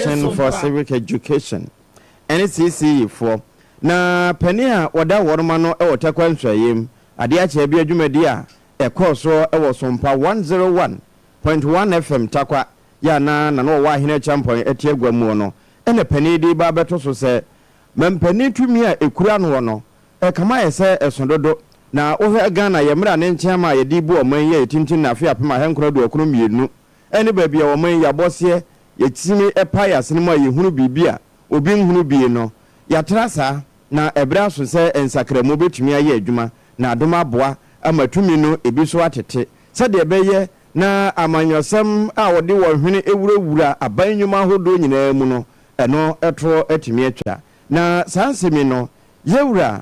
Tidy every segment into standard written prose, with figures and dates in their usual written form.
for civic education NCC for na penia wada worma no e wotakwa nswayem Adea Akye Abia dwumadi a e course e Sompa 101.1 FM takwa ya na Owoahene Acheampong etiagwa mu no ene pani di ba beto so se mampani tumi a ekura no no e kama ye se esododo na ohe Ghana ye mra ne nchema ye di bu oman ye tintin na afia pema henkro do okunu mienu ene ba bia oman ya bose yetimi epaya sinema yehunu bibia obi nhunu bie no yatrasa na ebra so se ensakramo betumi aye adwuma na adoma boa amatumi no ebiso atete se de beye na amanyosem a wode wo hwene ewurawura abanyuma hodo nyina mu no eno etro etimi atwa na sansemi no yewura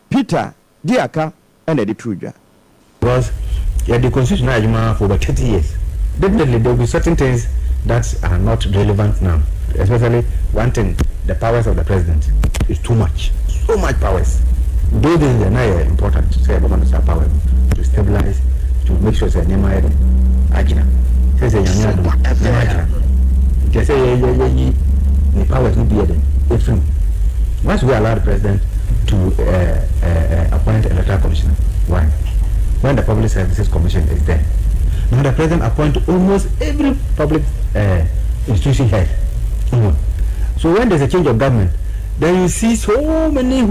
Peter Diaka and the Truja. Because the constitution adwuma for about 30 years. Definitely there will be certain things that are not relevant now. Especially one thing, the powers of the president is too much. So much powers. Those things are not important to say about the power to stabilize, to make sure that Nema Agina. Says a just say the powers will be different. Once we allow the president to appoint an electoral commissioner, why? When the Public Services Commission is there, now the president appoints almost every public institution head. So when there's a change of government, then you see so many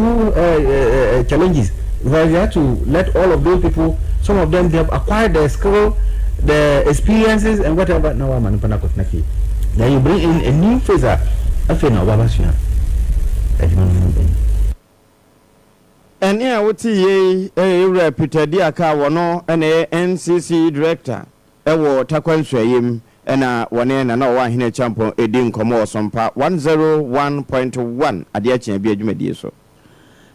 challenges. Because you have to let all of those people, some of them they have acquired the skill, the experiences and whatever. Now I'm then you bring in a new phase. And here what ye Peter Diaka wono ene NCC director ewo takwanswayem ena wone na Owoahene Acheampong edin komo Sompa 101.1 Adea Akye Abia dwumadi so.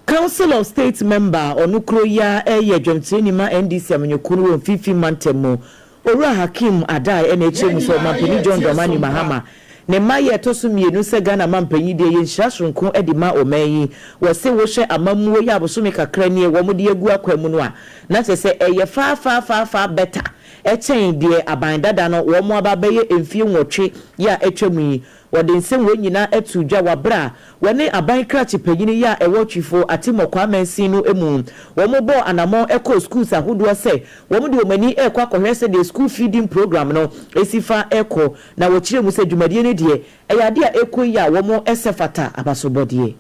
Council of State member onukro ya dwamteni ma NDC amanyokuru won fifi mantemu Owura Hakim Adai ene echemu so mampeni John Dramani Mahama ne maye toso mienu se Ghana mampanyi de ye nhyasronko edima omanyi wo se wo hwe amamuo ya abosome kakra ne wo mode agu akwam no a na se eye fa better echen de abandada no wo mo ababeye emfie nwotwe ya etwamu wode nsem wo nyina etudwa wabra wone aban krachi panyini ya ewotwifo atimokwa mansi no emu wo mo bo anamo eco schools ahodo se wo mo de omani ekwa akohwese de school feeding program no esifa eco na wo kire mu se dwumadie ne de eyade a eco ya wo mo esefata abasobodie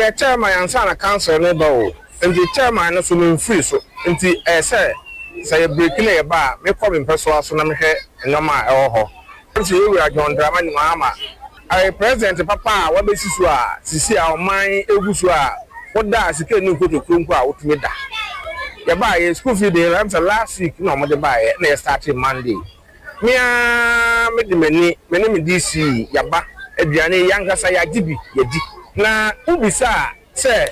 ye chairman yansa na council ne ba o ndi chairman no so no free so nti say break na ba me come impeso aso na me hwe nyoma ewo ho nti Owura John Dramani Mahama I president papa wa be sisu a sisi a oman egusu a woda sike ni kotokronko a wotumi da ye ba ye school fee dey am last week na mo de ba ye na start Monday me de mani me DC yaba aduane yankasa ya gibi yedi na ubisa se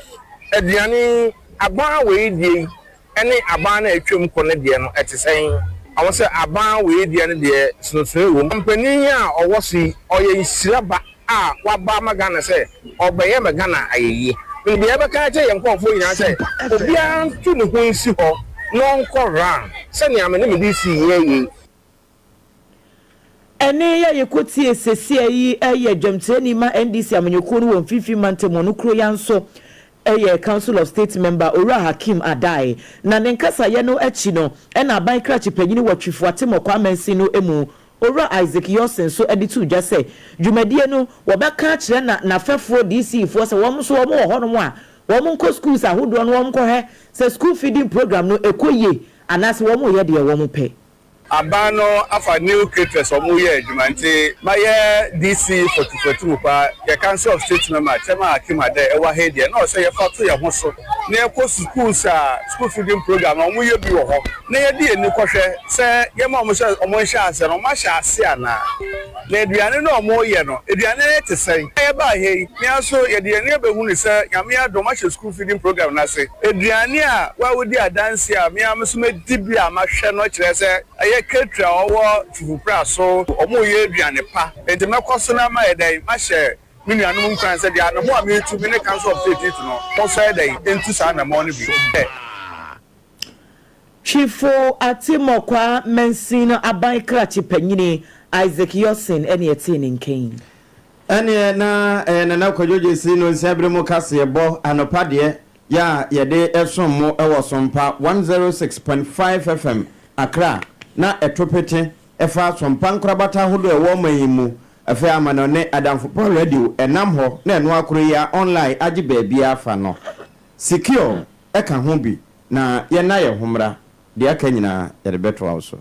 aduane agba we die ene aban na atwam kone de no etesen awon se aban we de ne de sunsun wo mpani a owosi oye nsiraba a waba magana se obeye magana ayeye bi e be ka che yenkofo nyina se obi an tu ne ho nsi ho no nko ran se ne amene me disi yeye ene ya yekoti esesi ayi eye dwamteni ma NDC amanyoko no won fifi mantemo no kro yanso Council of State member Owura Hakim Adai na nenkasa ye no echi no na ban krachi panyini watwifo atemokwa mansi no emu Owura Isaac Yosen so editu dwa se dwumadie no wobeka kire na fefo DC fo se wom so wom ho no a wom nko schools ahodo no wom ko he se school feeding program no ekoye anase wom ye de wom pe abano afa new caterers omuye adwumanti maye DC 44 mupa ye Council of State member Chairman Hakim Adai Owoahene de na o se ye fato ye ho so na ye ko schools school feeding program omuye bi wo ho na ye de eni kohwe se ye ma omo se omo hya ase no ma hya ase ana na aduane no omoye no aduane te sen ye ba he mi aso ye de eni abehu ni se nyame adom ma hya school feeding program na se aduane a wa wodi adanse a mi amso me dibi a ma hwe no kire se ketra owo tufupra so omoye aduane pa enti mekoso na ma edai ma hye mini anu nkran se dia no mo a me tu me Council of State no mo so edai enti sa na mo no bi Chifo atimokwa mensino aban krachi panyini Isaac Yosen ene etini nken ene na kwajoje si no nsabre mu kase ebo anopa de ya yede esom mo ewo Sompa 106.5 FM Accra na etopete efa Sompa nkrabata hodo ewo mayimu efe amano ne Adamfo Paul radio enam ho na eno akoro ya online agi baabi afa no secure eka ho bi na ye na ye homra de aka nyina yede beto awso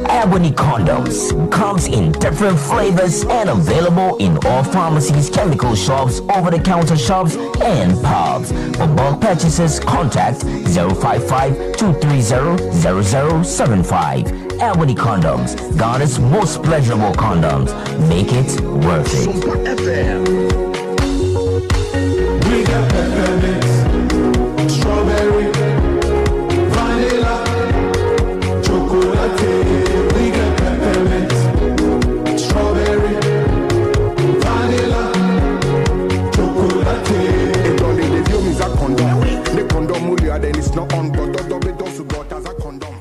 Ebony condoms comes in different flavors and available in all pharmacies, chemical shops, over-the-counter shops, and pubs. For bulk purchases, contact 055-230-0075. Ebony condoms, Ghana's most pleasurable condoms. Make it worth it. We got peppermint, strawberry, vanilla. We got peppermint, strawberry, vanilla, chocolate. If only the view is a condom. The condom will then it's not on, but the double dose got as a condom.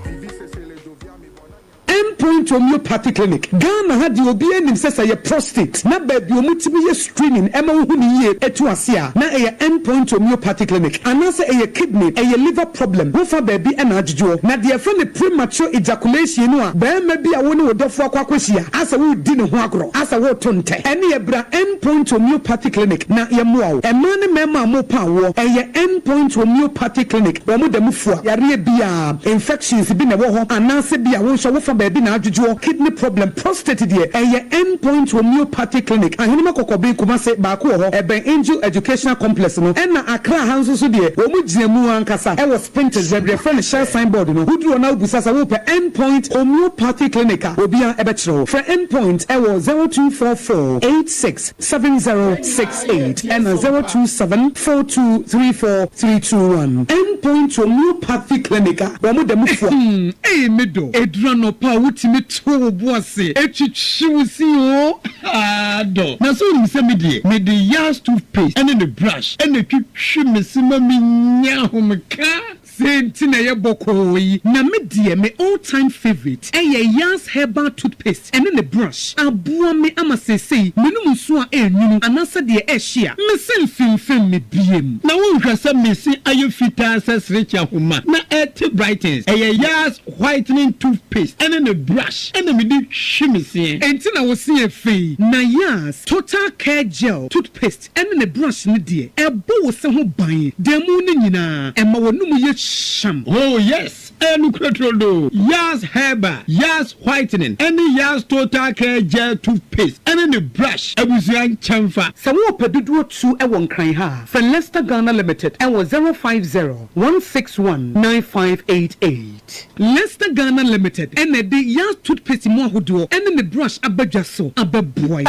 Endpoint Homeopathy Clinic. Ghana had the obi enim sesa ye prostate. Na baby omutimi ye screening ema hu ni ye etu asia. Na eye Endpoint Homeopathy Clinic. Anase eye kidney, eye liver problem. Wofa baby ena ajujo. Na de friend the premature ejaculation no a ba ma bi a woni wodofo akwakwahia. Asa wo di ne ho agro. Asa wo tonte. Ene ye bra Endpoint Homeopathy Clinic. Na ye moa wo. Ema ne mema mo pa wo. Eye Endpoint Homeopathy Clinic. Wo mo dem fua. Yare bia infections bi na wo ho. Anase bia wo so wofa baby na ajujo. Kidney problem, prostate dear, Endpoint Homeopathy Clinic. Ahinima kokobi kumase baako ho. Eben Angel Educational Complex no. Ena Accra hanso so dear. Wo mu giamu ankasa. E was printed zebra friend share signboard no. Wudru na ubusasa wo pe Endpoint Homeopathy Clinic. Obia ebechro. For Endpoint e wo 0244867068 and 0274234321. Endpoint Homeopathy Clinic. Wo mu dem fo. Eh medo. Edrano pa wutimi to boase echichiwusi o ado na so ni se me de yas toothpaste and the brush and the twitwi mesima minya homka sentina ye bokoyi na me de me all time favorite yas herbal toothpaste and the brush aboa me amasesei menum so a enwunu anasa de ehia me senfimfim me biem na won hwasa mesi ayofita sesrecha homa na et brightens yas whitening toothpaste and the brush and me de hwimese entina wo se afei na yas total care gel toothpaste and the brush ne de ebo wo se ho ban demu ne nyina ema wonum ye sham. Oh yes, and Crotrodo, Yas Herba, Yas Whitening, and the Yas Total Care Gel Toothpaste, and then the brush, a Buzian Chamfa. Sawo Pedudu 2 Ewon Kranha, for Leicester Ghana Limited, and was 050-161-9588. Leicester Ghana Limited, and the Yas Toothpaste Mohudo, and then the brush Abajaso, Ababoy.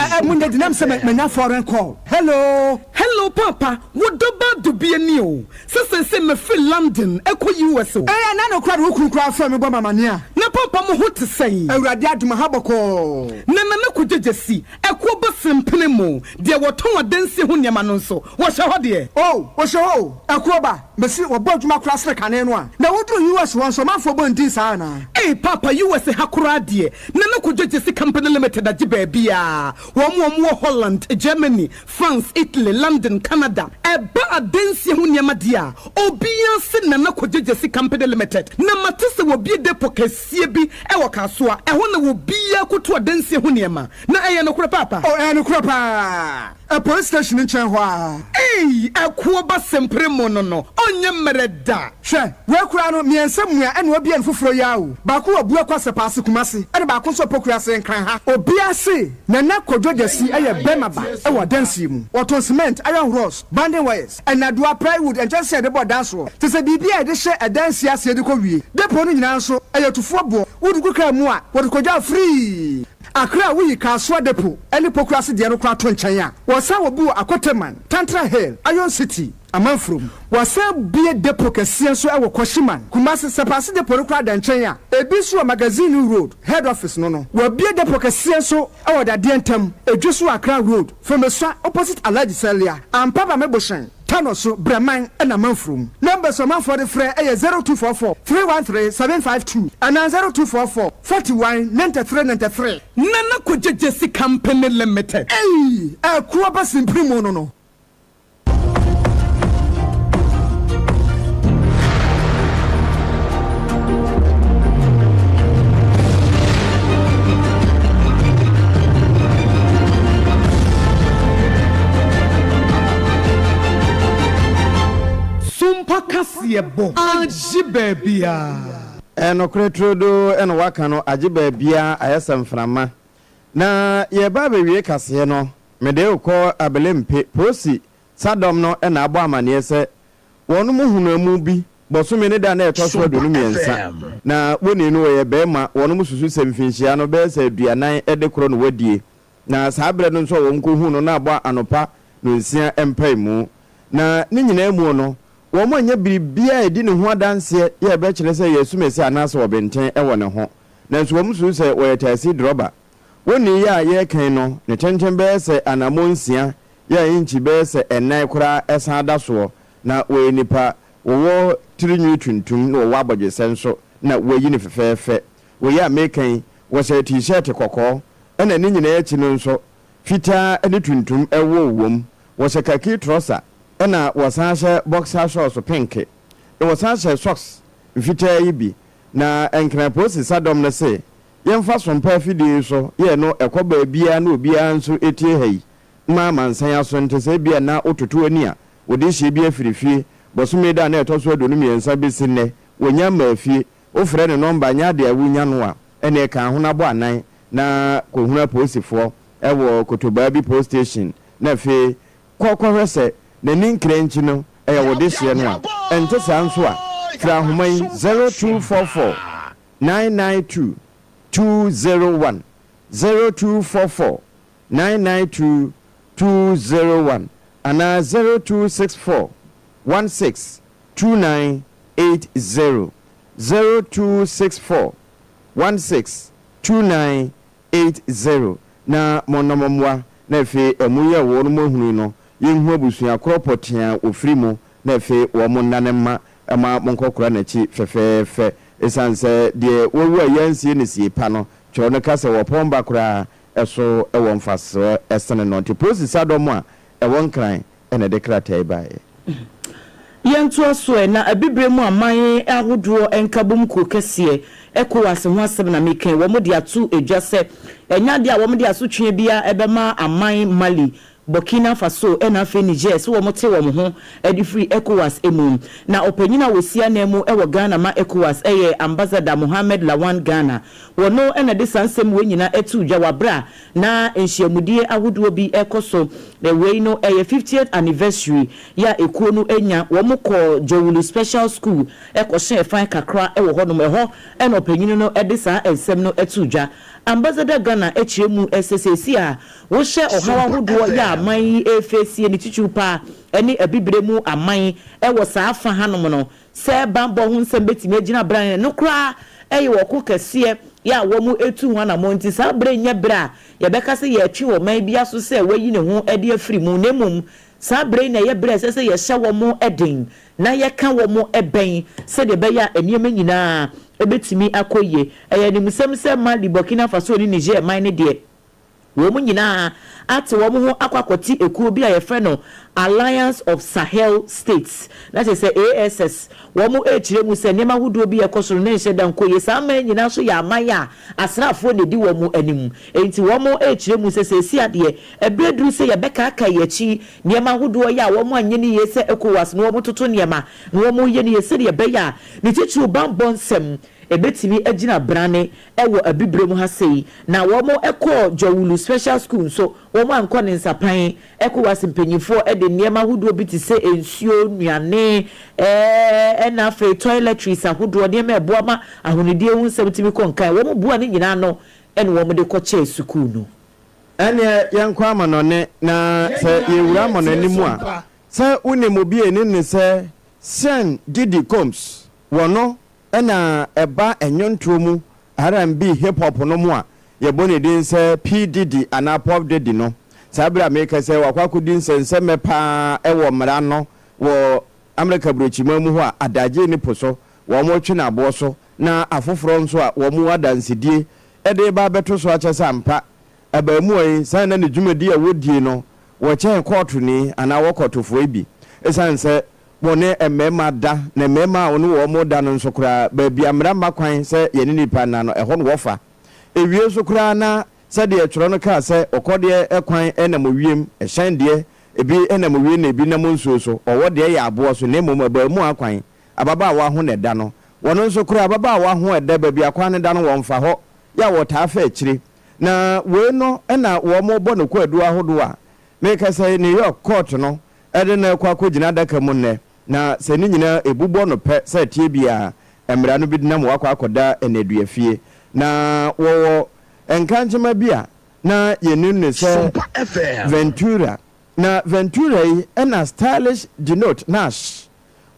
Hello, Papa, what about to be a new? Say me feel London, Echo USO. Na no crowd who crowd from me mama nia. Na papa mo ho te say. Awurade aduma haboko. Na ko jejesi. Ekwo bosem penemo. De woton adansi ho niam no nso. Wo hye ho de. Oh, wo hye ho. Ekwo ba. Mesi wo bodwuma kura sere kane no a. Na wodru US won so manfo bondin sa na. Eh papa US hakura de. Na ko jejesi company limited agi ba bia. Wo mo Holland, Germany, France, Italy, London, Canada. Eba adansi ho niam de a. Obian se na ko jejesi company limited na matese wo bi depo kasie bi e wo kasoa e ho na wo bia koto adanse ho niema na eye no kura papa no kura pa a police station in chen ho a akuo ba sempre mo no onye mereda hwe we kura no miensam a ene obi an foforo ya o ba ko obu akwase paase kumase ene ba ko so pokura se nkran ha obi ase na kodwodasi eye bemaba e wo danse mu oton cement iron rods banding wires and adua plywood and just said about dance so to say bibia de hye adanse ase de ko wie depo no nyina so eye tufo bo wodu kuka mu a wodu kodwa free Accra we Kaswa Depo, any Pokrasi Dianokra Tonchaya, was our boo Akoteman, Tantra Hill, Iron City, Amanfrum, was a beer depo Kasianso our Koshiman, Kumasi Sapasi de Porokra Danchaya, a Biswa Magazine Road, head office no, were beer depo Kasianso, our Dientem, a Joshua Accra Road, from a swat opposite Alaji Celia, and Papa Meboshan. Tanoso, Braman, and Amanfrum. Numbers of for the Frey 0244 313 752 and 0244 41 93 93. Nana Kujesi Company Limited. Hey, a Kuabas in Primono. Pakasiebo ajibebia enokretrodo enwaka no ajibebia ayesamframa na ye ba bewie kase no mede ukọ abelempe posi sadom no na abo amane se wonu muhunamu bi bosome ne da na etoso adonu miensa na woni no ye be ma wonu mususu semfinhia no be se aduanan edekoro no wadie na sabre no nso won ko hu no na abo anopa no nsia empaimu na ni nyina mu no wo mo anya biribia edi ne ho adanse ye be kire se yesu mesi anase obenten e wone ho na nso wo musu se wo yetasi droba woni ya ye kan no ne tenten be se anamonsia ya inchi be se enai kura esan adaso na wo nipa wo tirinyu tuntum na wo abodwe senso na wo yi ne fefefe wo ya mekan wo se t-shirt kokko ena ni nyina echi no nso fita ene tuntum ewo wom wo se kaki trouser ena wasanshe boxer shorts pink e wasanshe socks mfita yi bi na enkra posi sadom na se yemfa sompa fidi so ye no ekoba bia na obia nso etie hei ma mansan aso ntese bia na ototo ani a odi hye bia firifie bosume da na etoso adonu miensa bisine wonya mafie ofre ne number nya de awunya no a ene ka ho na bo anan na kohuna posifo ewo kotoba bi post station na fe kokohwese na ninkrenchi no wode hye no a ente sanso a fra homai 0244 992 201 0244 992 201 ana 0264 16 2980 0264 16 2980 na monomomwa na fe emuye wo no mohunu no yenhu abusua kropotia ofrimo na fe wo monanema ama monkokora na chi fefefe esanse de wowu ayansie ne sie pa no cho no kase wo pomba kora eso ewo mfaso esene no nti posi sadom a ewo nkran ene de krata ibae yentu aso na abibre mu aman ahodo enkabom ko kese ekowase ho asem na meken wo mo de atu edwase enya de a wo mo de aso twe bia ebema aman Mali Burkina Faso ena fe Niger so wo mote wo ho edi free ECOWAS emu na opanyina wosia na emu ewo Ghana ma ECOWAS eye ambassador Mohamed Lawan Ghana wono ena de sansem we nyina etu dwa wabra na enhyiamudie ahodo bi ekoso the way no eye 50th anniversary ya ekuo no enya wo mokọ Jowulu Special School ekọhye fan kakra ewo ho no eho ena opanyina no ede sa ensem no etu dwa ambassador Ghana echiemu SSC a wo hye ohawa ahodo ya aman efesie ni chichupa eni abibremu aman ewo saa fa hanom no se bambo ho nsem betimi agina bran no kra eyi wo ko kase ya wo mu etu ho na monti saa bre nya bra ye beka se ye twi wo man bia so se wayi ne ho ede afiri mu nemum saa bre na ye bre se ye hye wo mu eden na ye ka wo mu eben se de be ya eniema nyina ebetimi akoye eye ni musem se Mali Burkina Faso ni Niger man ne de wo mu nyina ate wo mu ho akwakoti ekuo bi a ye fe no Alliance of Sahel States that is ASS wo mu echire mu se nema hudo bi ye kosoro ne hye dan koye sa man nyina so ya amaya asrafo ne di wo mu anim enti wo mu echire mu se si ade ebredru se ye beka aka ye chi nema hudo ya wo mu anye ne ye se ECOWAS no wo mu toto nema no wo mu ye ne ye se de be ya ne tichu bambonsem ebetimi agina brane ewo abibremu ha sei na wo mo ekọ Jowulu Special School so wo mo anko ne nsapan ECOWAS mpanyifo ede niema hudo bi ti se ensuo nuane na fe toiletries ahodo niema eboama ahonidie hu nsem timi konkan wo mo bua ne nyina no ɛne wɔn de kɔkyɛ sukuu no ɛne yɛnkɔ ama no ne na sɛ yɛwura ama no anim a sɛ wonim obi ani ne sɛ Sen Diddy Combs wɔno ɛna ɛba ɛnyɔntoɔ mu R&B hip hop no mu a yɛbɔ ne din sɛ P Diddy anaa Pop Diddy no saa bere Amerika sɛ wakwakɔdi nsɛnsɛmɛ paa ɛwɔ mmara no wɔ Amerika burokyima mu hɔ a adagye ne po so wɔn twe na aboɔ so na afoforo nso a wɔn adansidie ɛde ba bɛto so akyɛ sɛ ampa abaamu yi san na ne dwumadi a wodie no wɔkyɛn kɔɔto ni anaa wɔkɔtofoɔ bi ɛsan sɛ wɔne mmarima da na mmarima a wɔne wɔn da no nso koraa baabi amara mma kwan sɛ yɛne nipa na no ɛhɔ no wɔfa ewie nso koraa na sɛdeɛ ɛtwerɛ no kaa sɛ ɔkɔdeɛ ɛkwan ɛnam owiem ɛhyɛn deɛ ebi ɛnam owie na ebi nam nsuo so ɔwɔ deɛ yɛ aboɔ so na mmom abaamu akwan ababaawa ho na ɛda no wɔn nso koraa ababaawa ho ɛda baabi akwan ne da no wɔn fa hɔ yɛ wɔtaa fɛ akyire na wei no ɛna wɔn bɔ no kɔ adu ahodoɔ a meka sɛ New York court no ɛde na ɛkɔ akɔgyina adaka mu nnɛ na sɛ ne nyinaa ebubɔ no pɛ sɛ tie bia mmara no bi nam wakɔ akɔda ɛnadua fie na wɔwɔ nkankyema bi a na yɛnim ne sɛ Ventura na Ventura yi ɛna Stylish Denote Nash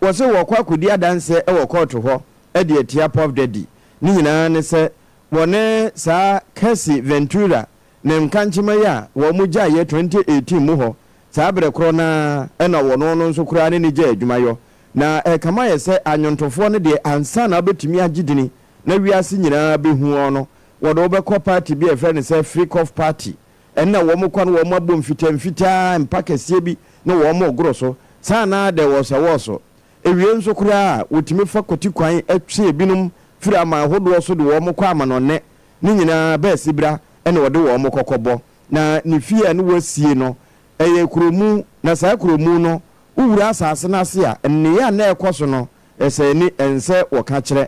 wɔsɛ wɔkɔ akɔdi adanse ɛwɔ court hɔ ɛde atia Pop Diddy ne nyinaa ne sɛ wɔne saa Casey Ventura ne nkankyema yi a wɔn mu gya yɛ 2018 mu hɔ saa bere korɔ na ɛna wɔno no nso koraa ne gya adwumayɔ na ɛkama yɛ sɛ anyontofoɔ no deɛ ansa na wobɛtumi agye dini na wiase nyinaa bɛhu wɔn no wɔde wobɛkɔ party bi ɛfrɛ ne sɛ Freak of Party ɛnna wɔn kɔ no wɔn abɔ mfitamfitaa mpa kɛseɛ bi na wɔn ogoro so saa na de wɔsɛwɔ so ewie nso koraa wotumi fa kɔti kwan atwe binom firi ama ahodoɔ so de wɔn kɔ ama no ne nyinaa bɛɛsi bra ɛna wɔde wɔn kɔkɔbɔ na ne fie a ne wɔsie no ɛyɛ kuromu na saa kuromu no wura asase n'ase a nneyɛ na ɛkɔ so no ɛsɛ ni ɛnsɛ wɔka kyerɛ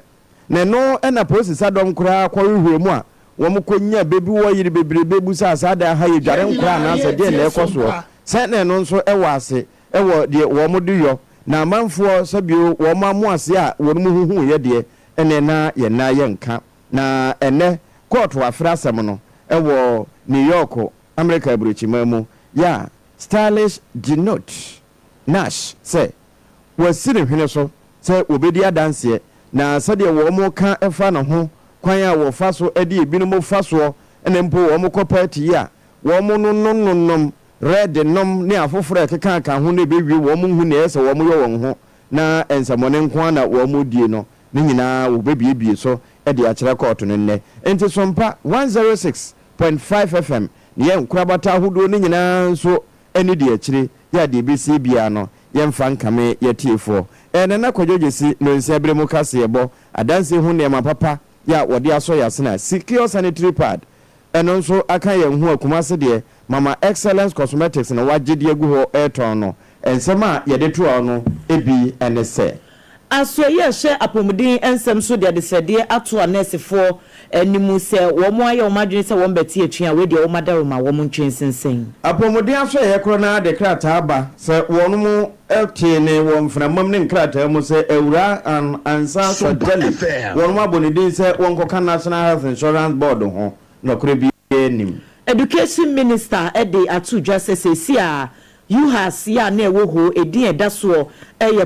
na no ɛna polisi adɔm koraa kɔhwehwɛ mu a wɔn kɔnya bebi wɔ yiri bebrebe bu sa asada ha yɛ dware nkora anaasɛ deɛ na ɛkɔ soɔ sɛ na ɛno nso ɛwɔ ase ɛwɔ deɛ wɔn de yɔ na amanfoɔ sɛbio wɔn amu ase a wɔn mu huhu yɛ deɛ ɛna na yɛn na yɛ nka na ɛnɛ court wafra asɛm no ɛwɔ New York America burokyima mu ya Stylish Denote Nash sɛ wɔsiri hwene so sɛ obedi adanseɛ na sɛdeɛ wɔn ka ɛfa ne ho kwan a wɔfa so ɛde ebinom fa soɔ ɛna mpo wɔn kɔ party a wɔn nom red nom ne afoforo ɛkeka ka ho ne bewie wɔn hu ne ɛsɛ wɔn yɛ wɔn ho na nsɛmɔne nko na wɔn die no ne nyinaa wɔbɛbiebie so ɛde akyerɛ court no nnɛ enti Sompa 106.5 FM ne yɛn nkorabata ahodoɔ ne nyinaa nso ɛne de akyire yɛ de bɛsi bia no yɛmfa nkame yɛtiefoɔ ɛna na kɔdwogye no nsia bere mu kaseɛ bɔ adanse ho nneɛma papa ya wɔde asɔ yasena secure sanitary pad ɛno nso aka yɛn ho akuma se deɛ Mama Excellence Cosmetics na wagye de agu hɔ ɛtɔn no ensɛm a yɛde to no ebi ɛne sɛ aso yɛ hyɛ apomuden ensɛm so de adesɛdeɛ ato anesefo animu sɛ wɔn ayɛ wɔn adwene sɛ wɔn bɛte atwi a wɔde wɔn adaroma wɔn ntwen sensɛn apomuden aso yɛ koro na de krataa ba sɛ wɔn mu ɛte ne wɔn mframam ne krataa mu sɛ awura ansa sɔjali wɔn mu abonidin sɛ wɔn kɔka National Health Insurance Board ho na koro bi anim Education Minister Adea Akye Abia UHAS ya na ewo ho edin edaso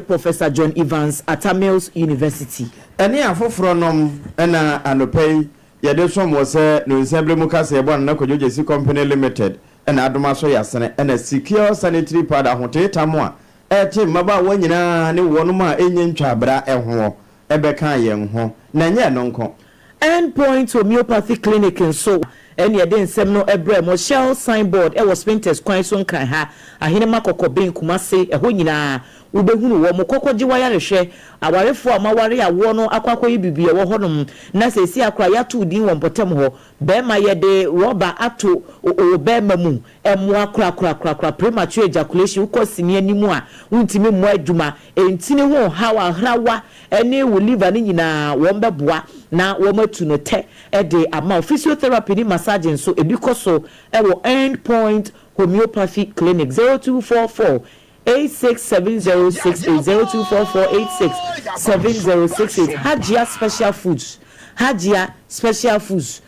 Professor John Evans at Tamils University. Eni afoforo nom na anopei yede som wo se no nsemble mu kase ebo na Kodwogye Company Limited na adoma so yasene na secure sanitary pad ahoteta mo a eti maba wa nyina ne wonom a enye ntwabra eho ebeka yen ho na nye no nko Endpoint Homeopathy Clinic nso eni ede nsem no ebre mo shell signboard e was Spinters kwan so nkan ha ahene makoko ben kumase eho nyina ubehunu wo mo kokogye wayarehwe awarefo amaware awo no akwakoyi bibie wo honom na sesi akra yato din wo mpotem ho be ma yede roba ato o be ma mu emo akra premature ejaculation ukosini animu a untimi mo adwuma entini ho hawa hrawa ene wo liver ni nyina wo mbeboa na wo matu no te ede ama physiotherapy ni massage nso ebikoso ewo Endpoint Homeopathy Clinic 0244 8670680244867068 Hajia Special Foods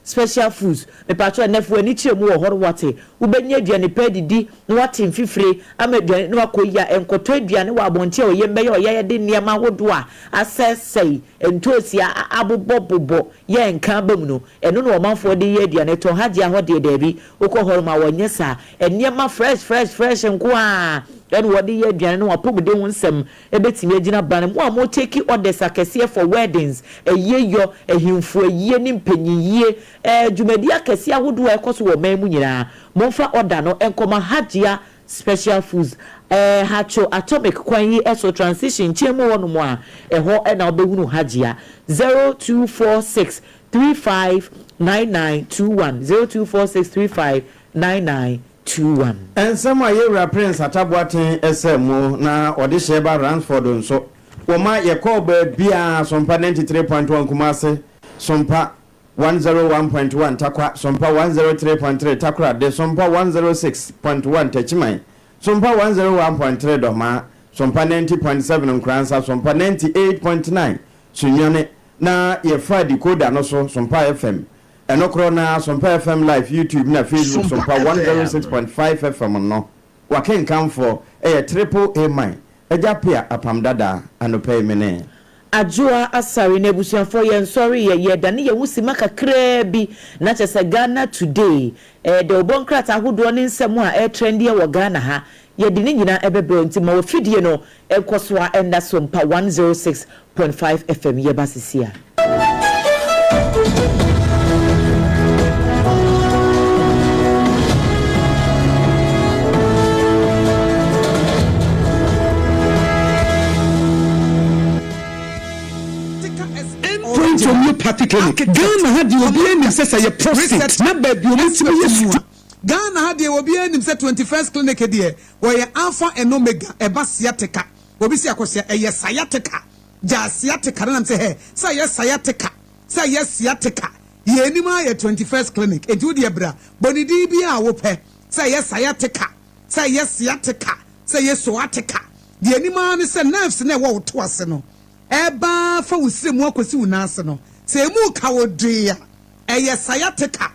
special foods me patro nefo ani chire mu wo horo wate ubenya aduane pa didi na wate mfifire ama aduane na wakoya enkoto aduane wa abonte o yembe ye oyeye de niam ahodo a asesei entosi abobobobo ye nka bam no eno no omanfo de ye aduane to hage ahode de bi ukọ horo ma wonye sa eniam fresh nko a eno wode ye aduane no apobode ho nsem ebetimi agina ban mo amo take orders akese for weddings eyeyo ehimfo eyiye ni mpanyiye dwumadi akese ahodo ekoso wo mamu nyina monfa order no enkoma hagea special foods hacho atomic kwanyi eso transition chemu wonu mo a eho na obehunu hagea 0246 359921 0246359921 ensema yewra prince ataboaten esemu na ode sheba Ransford nso woma yekoba bia Sompa 93.1 Kumase Sompa 101.1 Takwa Sompa 103.3 Takra de Sompa 106.1 Techimai Sompa 101.3 Doma Sompa 90.7 Nkransa Sompa 98.9 Sunyone na ye Friday Koda no so Sompa FM enokro na Sompa FM live YouTube na Facebook Sompa 106.5 FM no wakenkan for triple A mine ejapia apamdada anope mene Adua asari nebusuafo ye sorry ye dane ye wusima kakra bi na chese Ghana today de obonkrata ahodo ne nsem a trendy wo Ghana ha ye de nyina ebebe nti ma ofidie no ekoso a enda Sompa 106.5 FM ye basisia New party clinic. Ghana had you be in say a prostate. Na baby you must be Ghana had you be in say 21st clinic there. Where alpha and omega eba sciatica. Obi si akosia eye sciatica. Ja sciatica na say hey. Say yes sciatica. Say yes sciatica. Ye anima ye 21st clinic. Eju de bra. Boni di bia wo pe. Say yes sciatica. Say yes sciatica. Say yes sciatica. The anima ni say nerves na wo to ase no. Eba fa wusire mu akosi unase no se mu ka wodua eye sciatica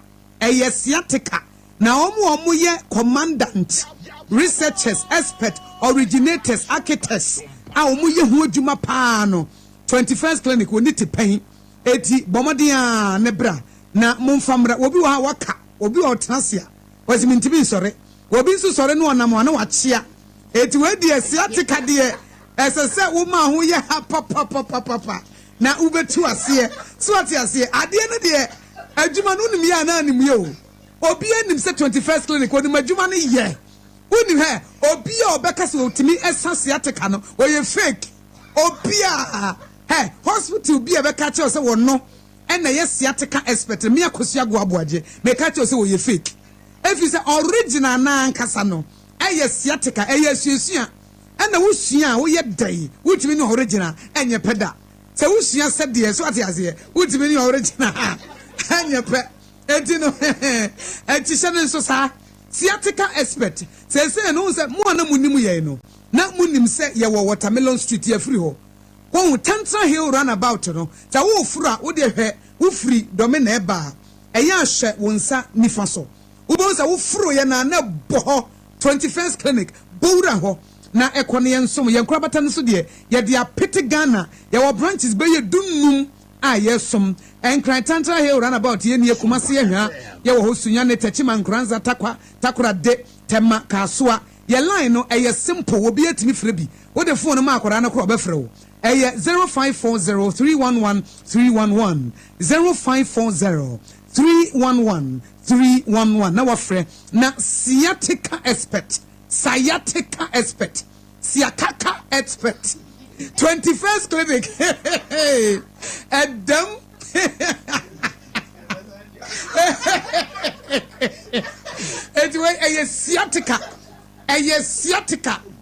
na omo ye commandant researchers expert originators architects a omo ye hu adwuma pa no 21st clinic woni te pen eti bomodia ne bra na momfamra obi wa waka obi otrasia wazimintimi sore obi nso sore no onam na wachia eti we die sciatica de esese woma ho ye papa na ubetu ase so ati ase ade no de adwuma no nim ya na anim ye o obi anim se 21st clinic woni adwuma no ye woni he obi a obeka se otimi esase ateka no wo ye fake obi a he hospital bi e beka che se wo no na ye siateka expert me akosua go aboaje me ka che se wo ye fake efi se original na ankasa no eye siateka eye suesua na wusua wo ye dai wutimi ni original enye peda se wusua se de so ati ase wutimi ni original enye pe enti no enti shane so sa theatrical expert se no se mo na munim ye no na munim se ye wo Watermelon Street ye free ho won Tantra Hill runabout no ta wo fura wo de hwe wo free domina eba eye ahwe wonsa nifa so wo bo se wo furo ye na bo 21st clinic bowra ho na ekone yensom yenkrabata nso de ye de apete Ghana ye wo branches be ye dunnum a yesom enkran Tantra Hill runabout ye ne Kumase ye hwa ye wo hosunya ne Techima Nkranza takora de tema kasoa ye line no eye simple wo be atimi frɛ bi wo de phone ma akora na kro obɛfrɛ wo eye 0540311311 0540311311 na wafrɛ na sciatica expert siakaka expert 21st clinic Adam anyway sciatica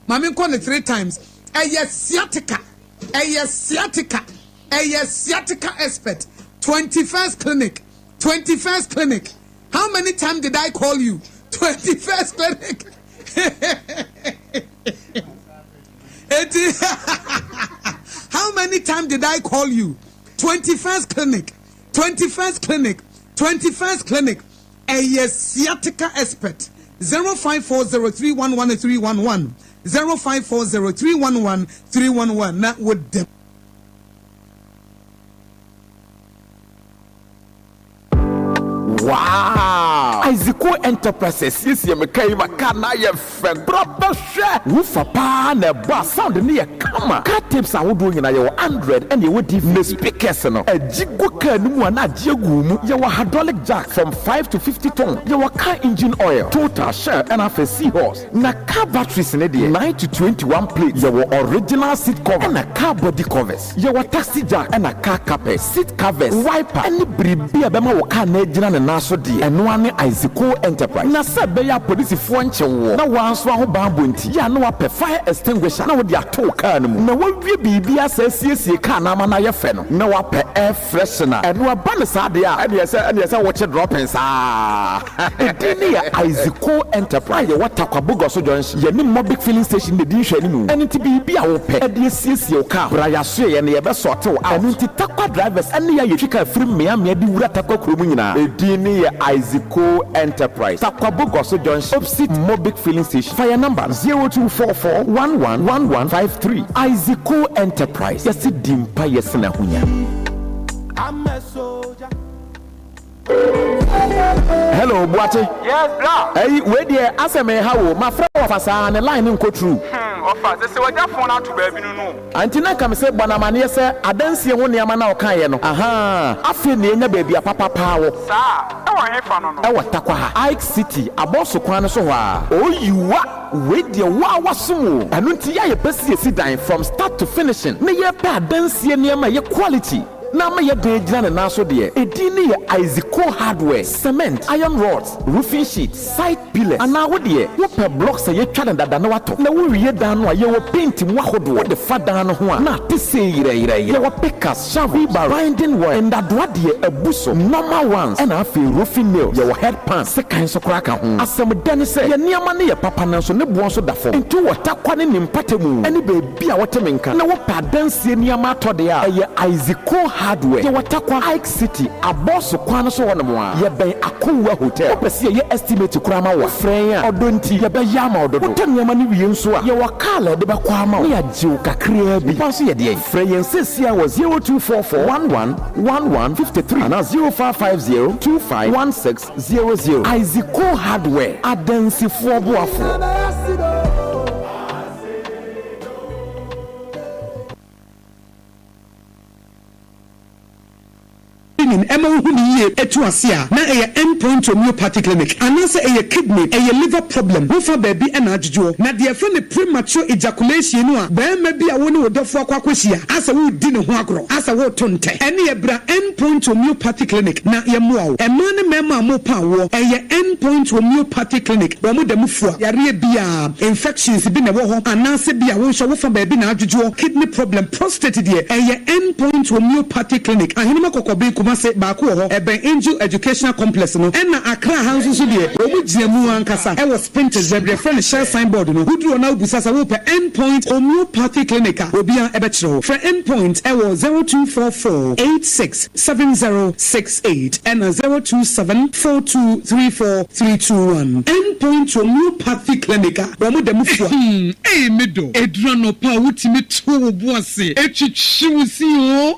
mami call it 3 times sciatica expert 21st clinic how many times did I call you 21st clinic how many times did I call you 21st clinic 21st clinic a sciatica expert 0540311311 0540311311 na with them. Wow! Isaaco Enterprises is your Makaima Kana your friend proper share. Woofa pa na ba sound near kama. Cat tips are doing in your 100 and you would even speakers no. A jigo kanu and a jigumu. Your hydraulic jack from 5 to 50 ton. Your car engine oil, total share and a seahorse. Na car batteries in 9 to 21 plates. Your original seat cover and a car body covers. Your taxi jack and a car carpet, seat covers, wiper, and the bribi abema waka nejina na naso di. And one Isaaco Enterprise. Na sabe ya police fuanche wo. Na wanso ho bambo nti. Ya no ape fire extinguisher na wo di ato car no mu. Na wo wie bibi asiesie car na ma na ye fe no. Na wo ape air freshener. And wo ba ne sa de a. And yes wo che droppings ah. Edini ya Isaaco Enterprise. Ye watakwa Bogoso Junction. Ye ni Mobic filling station de di hwe ni mu. And nti bibi a wo pe. E de asiesie o car. Bra ya so ye na ye be sort wo. And nti takwa drivers ene ya yetwika free me di wura takwa kromu nyina. Edini ya Isaaco Enterprise. Takwa Bogoso Junction. Opposite Mobic filling station. Fire number 0244111153. Isaaco Enterprise. Yesi dimpa yesi na hunya. I'm a soldier. Hello, Boate. Yes, bro. Hey, where there? Aseme how? My friend of us on the line in go through. Offer. They say what that phone out to baby no. Antina come say Banamania say adansi ho niama na okan ye no. Aha. Afi ne nya baby papa pawo. Sir, I want hear from no. E watakwa ha. Ike City aboso kwan so ho a. Oh you where there wa waso. Anu nti ya ye pesi esi dan from start to finishing. Ne ye pa adansi niama ye quality. Na ma ye de gina na naso de edini ye Isaaco hardware, cement, iron rods, roofing sheets, side pillars. Ana wo de wo pe blocks ye twa na dada na wato. Na wo wiye dan no ye wo paint mu ahodo de fa dan no ho a. Na te se yire ye wo pickers, shovel, grinding work, and adwa de abuso, normal ones. And afi roofing nails, ye wo head pan, sekan so kraka ho. Asem dani se ye niama ne ye papa nan so ne buon so da fo. Ntu watakwa ne nimpatemu. Eni bebi a wotemenka. Na wo pa dansie niama to de a ye Isaaco hardware. Ye watakwa Ike City aboso kwan so wono mo a ye ben Akowa hotel. Opese ye estimate kurama wo frɛn a odonti ye be yama ododo. Wotanyama ne wie nso a ye wakala de bakwa ma wo. Ya jiw kakra bi. Panso ye de frɛn yen sesia wo 0244111153 and 0550251600. Isaaco hardware adansi fo boafo. Emma Huni Etuasia, na a endpoint homeopathic clinic, and answer a kidney, a liver problem, Wufa baby and Ajo. Na dear friend a premature ejaculation, where maybe a woman would offer Quaquisia, as a wood dinner huagro, as a wood tonte, any a bra endpoint homeopathic clinic, na yamuao, a man mema mo power, a endpoint homeopathic clinic, Wamu de Mufua, Yaria Bia, infections been a war, and Nancy Bia, Wufa baby and Ajo, kidney problem, prostate dear, a endpoint homeopathic clinic, and Himako Kumase Baku, a Angel Educational Complex, no, and Accra House, so dear, Obujiamu and Kasa, I was printed, the friend share signboard, no, who drew now Busasa Whoop, endpoint homeopathic clinic, will be an ebetro. For endpoint, I was 0244-867068 and 027-4234-321. Endpoint homeopathic clinic, Ramu de Mufua. Eh, Medo, Edrano Pawutimi to Boise, Echichusi,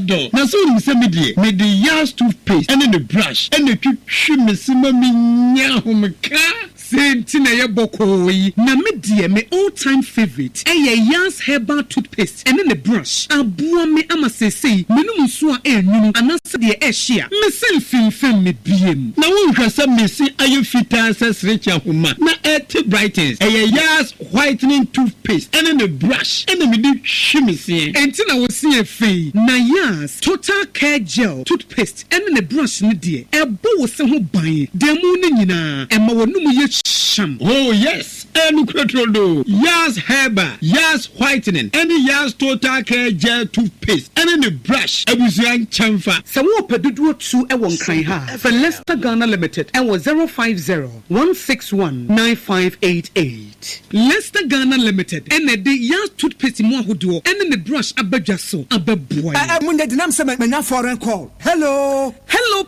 do. Now, so you say, me the Yas toothpaste and then the brush and the Chimissima Minyahumaka. Same thing I bokoi. Na me dear me all-time favorite. Yas herbal toothpaste and then the brush. Abua me ama say me no musua nyunu anasa de ehia. Me self film me biem. Na won hwasa me si ayo fita sesrecha homa. Na et brightens. Yas whitening toothpaste and then the brush and then me do chimisi. Enti na wo see e fei. Na Yas total care gel toothpaste and then the brush ne dear. Ebo wo se ho ban. Demu ne nyina. Ema wo no mu ye sham. Oh yes, Enukratrodo, Yas Herba, Yas Whitening, any Yas Total Care Gel Toothpaste, and any brush, Abusian Chamfa. So what pedudu to a one kind ha for Leicester Ghana Limited and was 050-161-9588. Leicester Ghana Limited and the Yas toothpaste more who do and the brush abajaso ababoy. I'm the dinam se me foreign call. Hello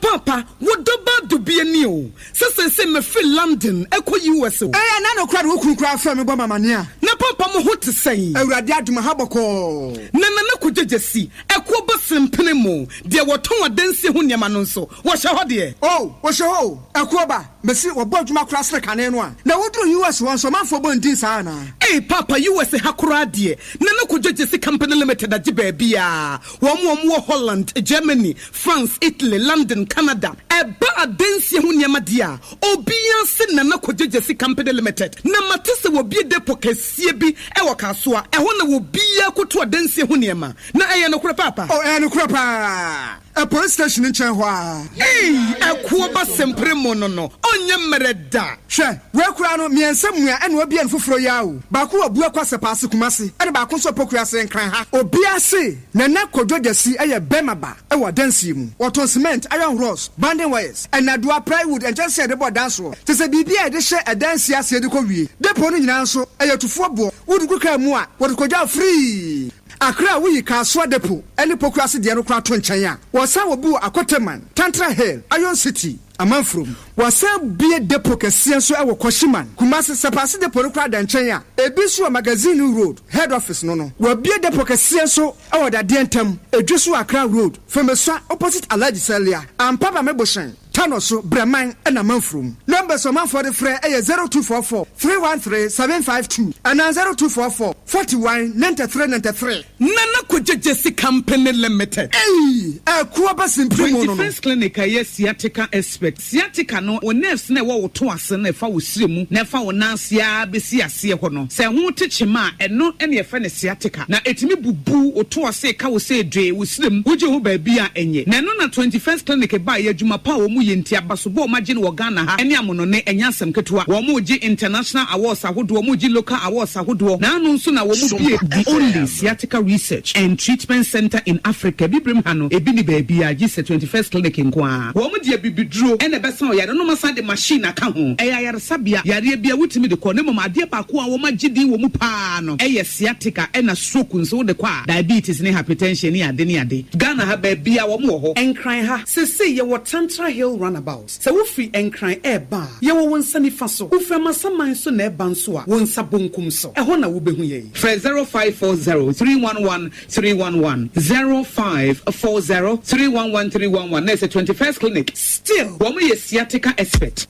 Papa, what about to be a new? So say me feel London ekɔ US o. Na no kra wo kra fra me bɔ mamania. Na papa mo ho te sɛn. Awurade aduma ha bɔkɔ. Na ko jejesi ekɔ bɔ simpene mo. De wɔtɔn adansi ho nneɛma no nso. Wo hye hɔ de. Oh, wo hye hɔ. Ekɔ ba, mesi wo bɔ adwuma kra sere kane no a. Na woduru US won so manfo bɔ ndin saa na. Eh papa US ha kra de. Na ko jejesi company limited agye ba bia. Wo Holland, Germany, France, Italy, London, Canada. Eba adansi ho nneɛma dia. Obiya se na ko jejesi company limited. Na matese wo bi depo kɛseɛ bi ɛwɔ kasoa. Ɛho na wo biya koto adansi ho nneɛma. Na ɛyɛ no kura papa. Oh, ɛyɛ no kura pa. A police station in Chenhua. Hey, a kuba sempre mono. Onye mereda. She, we kurano mi ensemua and we be en fufro yawo. Baku obua kwase pass kumasi. And baku so pokuase en kran ha. Obiase na na kodwodasi eye bemaba e wa dansi mu. Oton cement, iron rods, banding wires, and na dua plywood and just say the board dance ro. Te se bibia e de hye e dansi ase de kɔ wie. Depo no nyina nso eye tufo bo. Wodu kuka mu a, wodu kodwa free. Akra we Kaswa Depo, any pokrasi de Anokra Tonchaya. Was our boo Akoteman, Tantra Hill, Iron City, a man from. Was some beer depo Kasianso our Koshiman, Kumasi Sapasi de Porokra Danchaya, a Bisu Magazine Road, head office no. Were beer depo Kasianso, our Dientem, a Joshua Accra Road, from a swan opposite Alaji Celia, and Papa Meboshan. Tanoso, Breman, and a man from. Numbers of man for the Frey 0244 313 752 and 0244 41 93 93. Nana Kujesi Company Limited. Hey, a Kuabas in 21st Clinic, yes, Sciatica expert. Sciatica no, or nerves never to us and if I was slim, never on Nansia, Bessia, Siacono. Say, I won't teach him and not any offend sciatica. Now, it's me boo or to us say, Cow say, Dre, with slim, would you be a enye? Nanona 21st Clinic by a Juma Power. Yinti abasubo imagine Ghana ha eni amono ne enyasem ketewa wo mu gi international awards ahodo wo mu gi local awards ahodo na anu nso na wo mu bi the only sciatica research and treatment center in Africa bibrim ha no ebi ni baabi a gi 21st clinic nkwa wo mu di bibiduro ene besa o yare no masa de machine aka ho eya yare sabia yare bia wutimi de ko ne mama ade pa ko a wo magidi wo mu pa no eye sciatica ena stroke nso de kwa diabetes ne hypertension ne ade Ghana ha baabi a wo mu ho enkran ha sese ye wo Tantra Hill runabout. So we free and cry eba. Ye wo wonsa nifa so. Wo fra masaman so na eba nso a wonsa bonkum so. Ehona wo behu ye. Fre 0540 311 311 0540 311 311. Next 21st clinic. Still, wo me sciatica expert.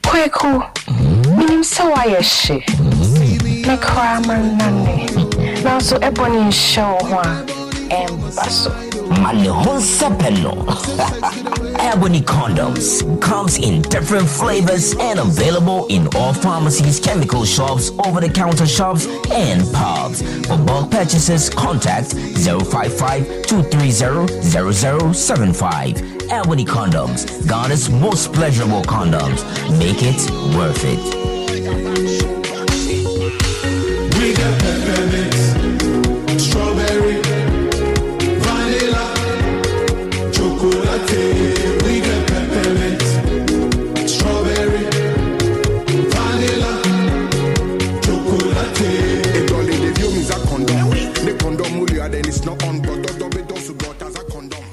Kweku. Minim so why she. Na kwa manane. Na so ebony show ho a embaso. Ebony Condoms comes in different flavors and available in all pharmacies, chemical shops, over-the-counter shops, and pubs. For bulk purchases, contact 055-230-0075. Ebony Condoms, Ghana's most pleasurable condoms. Make it worth it. We got peppermint, strawberry, we got peppermint, strawberry, vanilla, chocolate. It only the view is a condom. The condom mulia then it's not on, but the double dose got as a condom.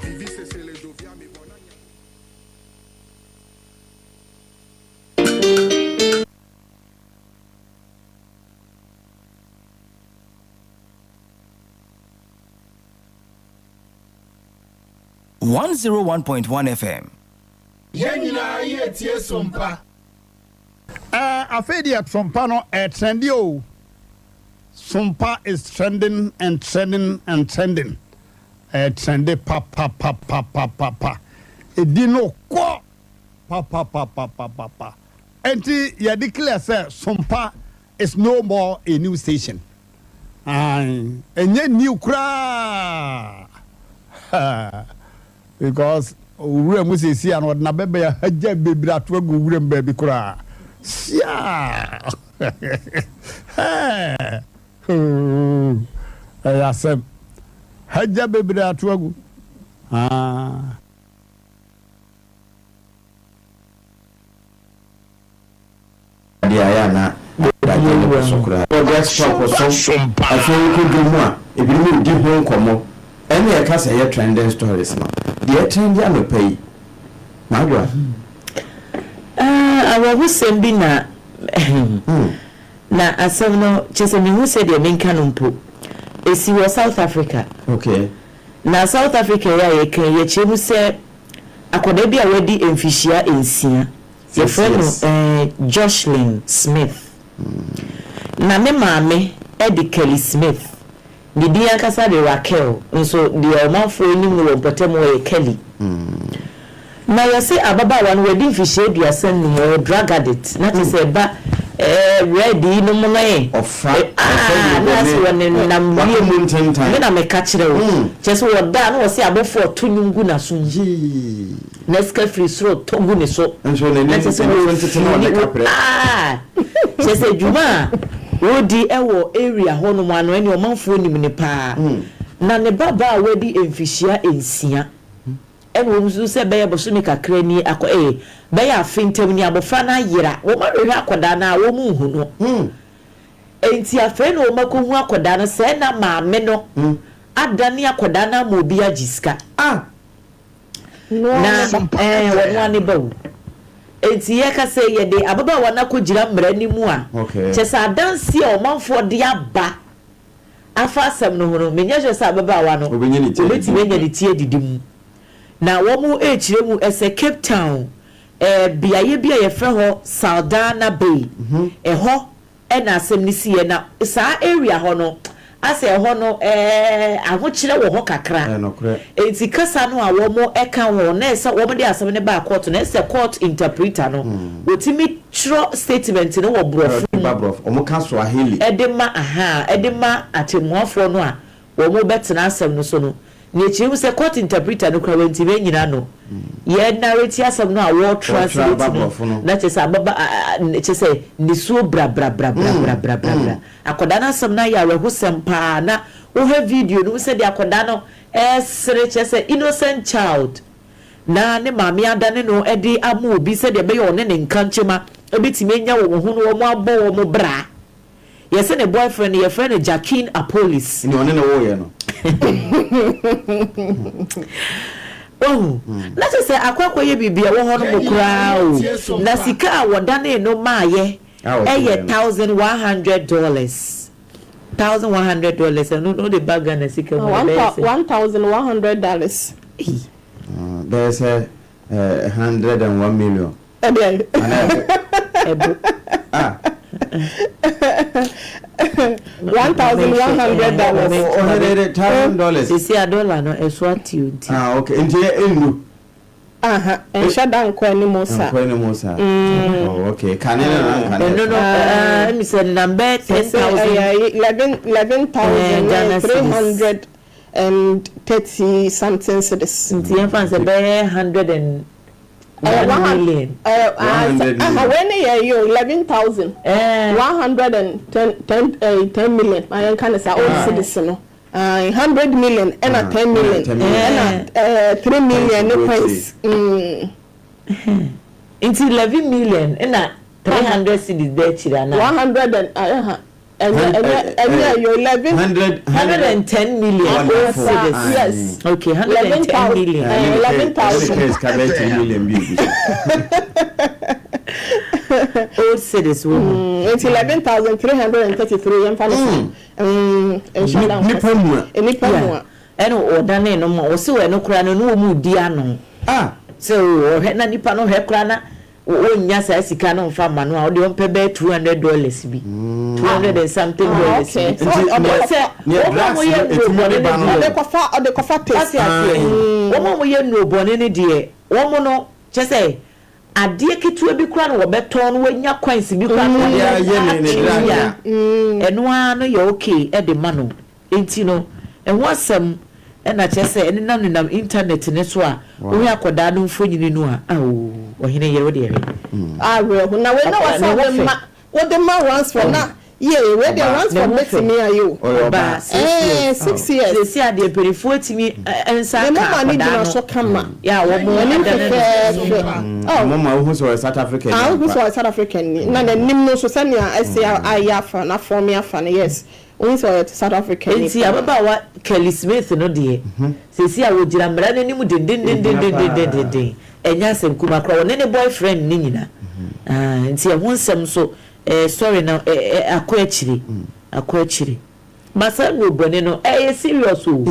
101.1 FM. Yenina yetie Sompa. Afedi at Sompa no trendy o. Sompa is trending and trending and trending. Trendy pa. Edino ko pa. Enti ya declare say Sompa is no more a new station. Enye new kra. Because owura mu sisi an na bebe ya haja bebre ato agu owura mba bi kura sia ya sem haja bebre ato agu Adea na dajeni sokura o just stop so aso ko dumu a ebinim di ho nkomo ene e ka say trending stories no de trend ya no pay na do awu sembi na na asem no chese mi hu se de menka no mpo esi wo South Africa. Okay. Na South Africa ya ye kan ye chemu se akoda bi a wadi emfihia ensia ye friend Jocelyn Smith. Na me maame Eddie Kelly Smith. Di dia kasa de Raquel nso di omanfo ni mu wo potem wo Kelly. Na ye say ababa wan wadi emfihia aduasa ni drug addict na te say ba ready no mo na ofa that's when na me na me catch rewo just wo da na wo say abofo otunyungu na so neska free throw togu ne so nso ne ni just say juma wo di ewo area ho no ma no ene o manfo nim ne pa na ne baba wadi emfihia ensia eno musu se beye boso ni kakra ni akọ beye afintem ni abofa na yira wo ma hwe akoda na wo mu hu no enti afa na wo makohu akoda na se na maame no adani akoda na ma obi agiska na wonwa ni bawo enti ye ka se ye de ababa wana ko gira mra ni mu a chesa adansi o manfo de aba afa asem no hono menya chesa ababa wana obeti menya ni tie didim na womu echiremu ese Cape Town biaye bia ye fe ho Saldana Bay ho na asem ni sie na sa area ho no ase ho no ahochire wo ho kakra enti kasa no a womu eka ho na ese womu de asem ne ba court na ese court interpreter no wotimi tro statement no wo brofu omu ka so aheli edema atemuafo no a womu betena asem no so no Nichi se court interpreter no kwa wenti be nyina no ye narrate asem no a wo translate no na che sa baba che se nisu bra akoda na asem na ya rehusem pa na wo ha video no se de akoda no sere che se innocent child na ne maami adane no edi amu obi se de be yo ne nkanchema ebetime nya wo hu no wo mo abo wo mo bra ye se ne boyfriend ye friend Jacqueline Apolis ni one na wo ye no na se akwakwa ye bibia wo ho no mokra o na sika wodane no maaye eye $1,100 $1,100 no the bag na sika $1,100 there's a 101 million $1,100 is a dollar no eswati okay nti enu enshada nko ni mosa okay kanena no me said number 11,330 something cedis nti en fanse be 100 and 1 million. When you 11,000, 110 million. I can say all citizens. 100 million and a 10 million and 3 million price. It's 11 million and a 300 cities there, Chirana. 100 and you're 110 million. Yes. Okay, 110 million. 11,000. Old cities. It's 11,333. And ordane no more. So, no crano, no mudiano. So, na nipa no hekrana. Nya sa sika no fa manu a de pe be $200 bi 200 and something dollars say o de kofa test wo mo ye no bone ne de wo mo no che say ade ketu bi kura no wo beton no wanya coins bi kura no ya ye eno a no ye okay e de ma no enti no e ho asem ɛna kyɛ sɛ ɛne nam internet ne so a wohɛ akɔdaa no mfonyini no a ɔhene yɛrɛ wode yɛhwɛ awerɛho na wei na wɔsa wode ma once for na wei de once for bɛtumi ayɛ ɔba 6 years sɛsi adeɛ mpanifoɔ atumi nsa ka akɔdaa no mama so kama wɔmo mama wohu sɛ ɔyɛ South African wohu sɛ ɔyɛ South African ni na n'anim no so sɛnea ɛsɛ ayɛ afa na fɔm afa no yes wohu sɛ ɔyɛ South African nti ababaawa Kelly Smith no deɛ sɛsi a wɔgyina mmara no anim dendendendendenden ɛnyɛ asɛm kuma korɔ wɔne ne boyfriend ne nyina nti ɛho nsɛm so sorry na akɔ akyire basa no bɔne no serious o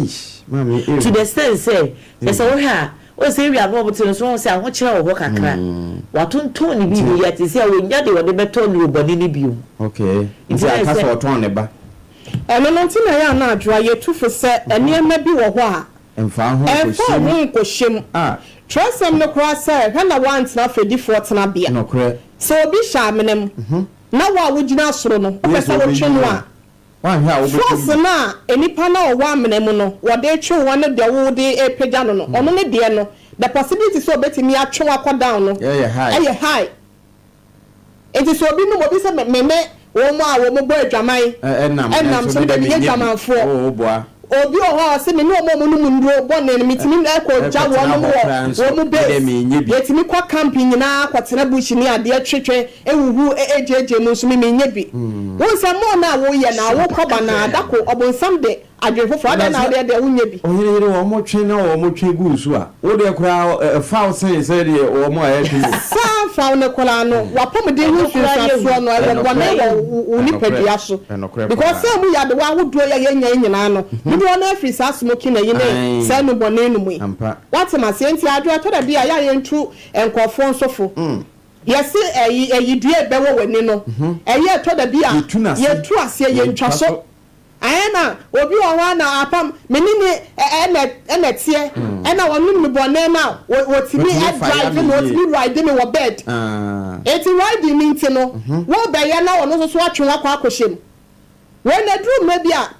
to the extent say ɛsɛ wo ha o say wi ano obote no so say ahokyerɛ wo kakra watonton ne bi ya te say wonya de wode beto no bɔne ne bio okay nti aka so oton ne ba ɛno no nti na ya na adwoa yɛtufo sɛ ɛnema bi wɔ hɔ a ɛmfa ho kohyem trusem no kora sɛ hwɛ na wantena fedifoɔ tena bia no korɛ sɛ obi hyɛ amenem na wa wogina soro no wopɛ sɛ wotwe no a force na enipa na ɔwɔ amenem no wɔde twe wɔn no de wode epagya no no ɔno ne deɛ no the possibility so obetimi atwe akɔ down no ɛyɛ high enti so obi no obi sɛ meme wɔn a wɔn bɔ adwaman ɛnam so de yɛ dwamanfoɔ obi oho se me no mo no nduro bone no mitimi ekọ ja wo no wo base yetimi kwa camping na kwatena bush ni ade twetwe ewuhu ejeje mu so me nya bi won se mo na wo ye na wo koba na adako obonsam de adwefofo ada na de wo nya bi ohire wo mo twe na wo mo twe gu so a wo de kura foul say de wo mo aye twe sa foul ne kola no wapom de hu so so no e wo na wo ni pedia so because say mu ya de wa wodo ya nya nyina no do na free sa smoking na yine say no bone no mu what ma say nti adwo to da bia ya yentu enkofo nsofo yes eyi due bewo wani no eye to da bia yetu ase yentwa so ayena obi owa na apam menini enetie ena wonu mi bone na wotimi drive no wotimi ride me wo bed eti ride mi nti no wo be ye na wono so atwe akwa akoshem when the dream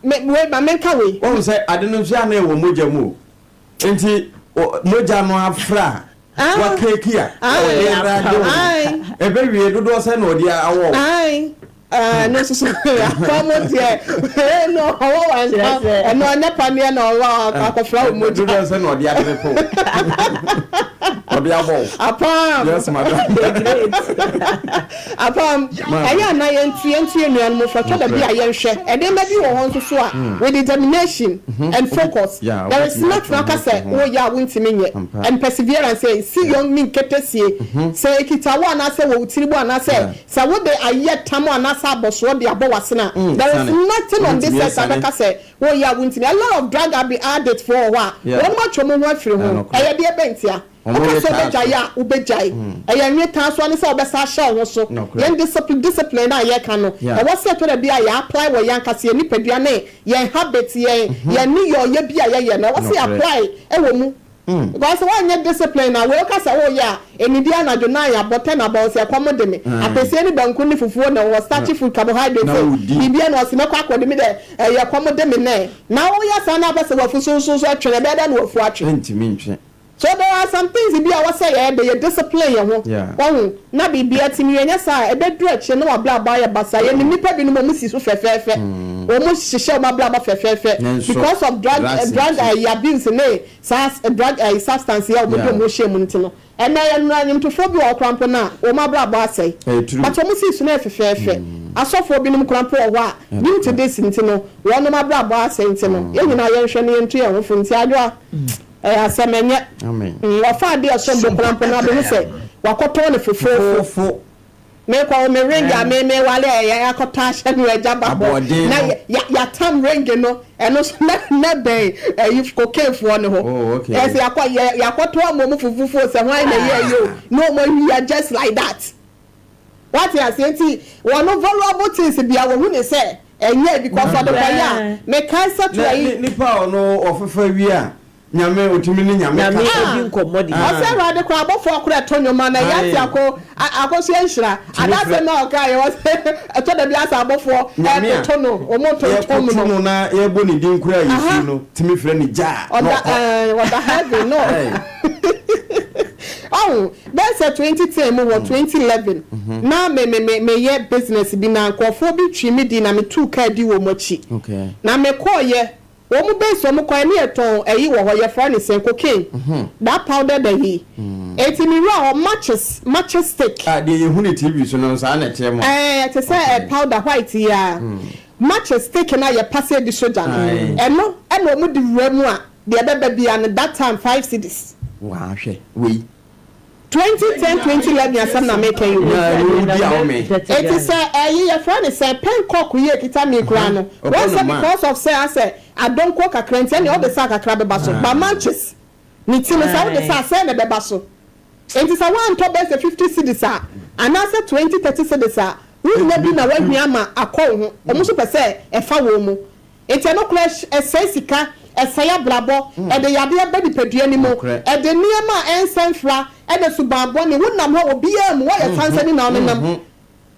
maybe we ma menka we o say ade no so na e wo moja mu enti moja no afra wa keki a o de radio ebe wie dodo say na odi awo no so come there no how was no na pania na wa akofra moja dodo say na odi ade po odi abo apam yes madam apam aya na yentu nuan mo fa to da bia yenhwe ede ma bi wo hon so a with determination and focus there is not like I say oh yeah wintimi nye and perseverance say see young me ketesie say ekitawa na say wo tiribu na say wo de aye tam na say aboso de abowasena there is nothing on this side like I say oh yeah wintimi a lot of drug have been added for wa one ma chomo ho afiri ho eye de bentia so bejaya ubejai eyanwe tan so ne se obesa sha wo so yen discipline na ye kan no e wo se to da bia ya apply wo yan kase ni padua ne yen habit yen ni yo ye bia ye na wo se apply e wo mu because one ye discipline na we ka se wo ya enidia na do na ya boten about se komode me apese ni banku ni fufuo na wo starchy food carbohydrate bibia na o se mekwa akode me de ye komode me na wo ya sa na ba se wo fu so atwene be da na wo fu atwe ntimi ntwe. So there are some things be our say the discipline you na bibia timi yenya sa e be dretch no abla ba ya basa ye ni nipa bi no mo si so fefefe o mo hihye ma bla ba fefefe because of drug abuse ne drug substance ya obodo mo hye mu ntino e na ye no anyim to fo bi o krampo na o ma bla ba asai but o mo si so na fefefe asofo bi no krampo o wa nim to this ntino wo no ma bla ba asai ntino ye nyina ye hwe ne yentu ye ho fo nti adwa asemenye wafa de asombo krampo na be se wakoto ne fofofo me kwa me ringa me wale ya akota hye no eja babo na ya tam ringe no eno na be if kokefo ne ho yes yakoto amomu fofofo se hwan na ye yo no more you are just like that what you are saying one of valuable things bia wo hu ne se enye because of the fire me cancer to nipa no ofefa wi a nyame otimi ni nyame ka obi nkomodi ose rade kwa abofo akura tonyo mana yati akoso enhira adase na oka ye wose atoda bi asa abofo tono omo na ye bo ni din kura yisu no timi frɛ ni ja what the heaven no oh that's a 2010 or 2011 na me ye business bi na nkofo bi twi me di na me two car di wo mochi okay na me call ye wo mu base wo kwa ni eton eyi wo ho ye fra ni sen cocaine that powder da hi eti mi ra o matches stick de ye hu ni TV so no sa na temo te say powder white ya matches stick na ye passe di soja eno mu di wura mu a de beba bia na that time 5 cedis wow hwe we 2010 2011 asam na make you it is your friend say pen cock ye kita me kura no what's because of say I don't cook a crent any all the sack a crab baso but matches ni tin say the say na be baso it is a one top best 50 cedis and answer 20 30 cedis we na bi na wa ama akọ ho o mu so pese e fa wo mu it no clash sika esaya blabo e de yade ba dipadua ni mu e de niam a ensanfra e de subabo ni wonam ho obi am wo ye sansani na onenam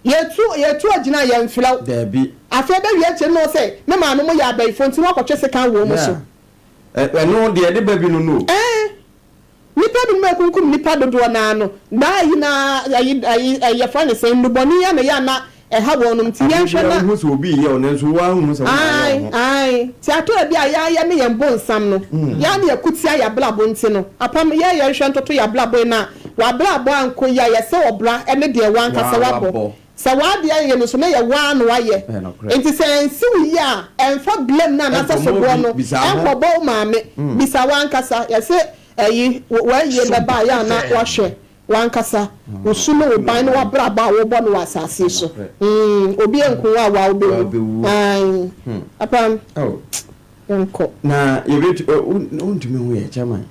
yetu agina ye mflaw da bi afa da wi ache no say me ma no mo ya bai fonti no akotwe seka wo mu so no de ba bi no nipa bi me kunkum nipa dodo na no da yi na ayi fa ne say nduboni ya na ya na ha wonum ti yen hwe na hu so obi ye onenso wa hu so ai ti ato bi aya ne ye mbonsam no ya ne yakutia ya blabo nti no apam ye hwe ntoto ya blabo na wa blabo anko ya ye se obra ene de wan kasa wabo se wa de ye no so na ye wa no wa ye enti se ensi wi ya enfa blame na na so bo no enkobo maame bisa wan kasa ye se ayi wa ye baba ya na wa hwe wankasa usuno oban no wabraba wo bo no wasase so obi enkuwa wa obi ai apam enko na yebet untumi hu ye chairman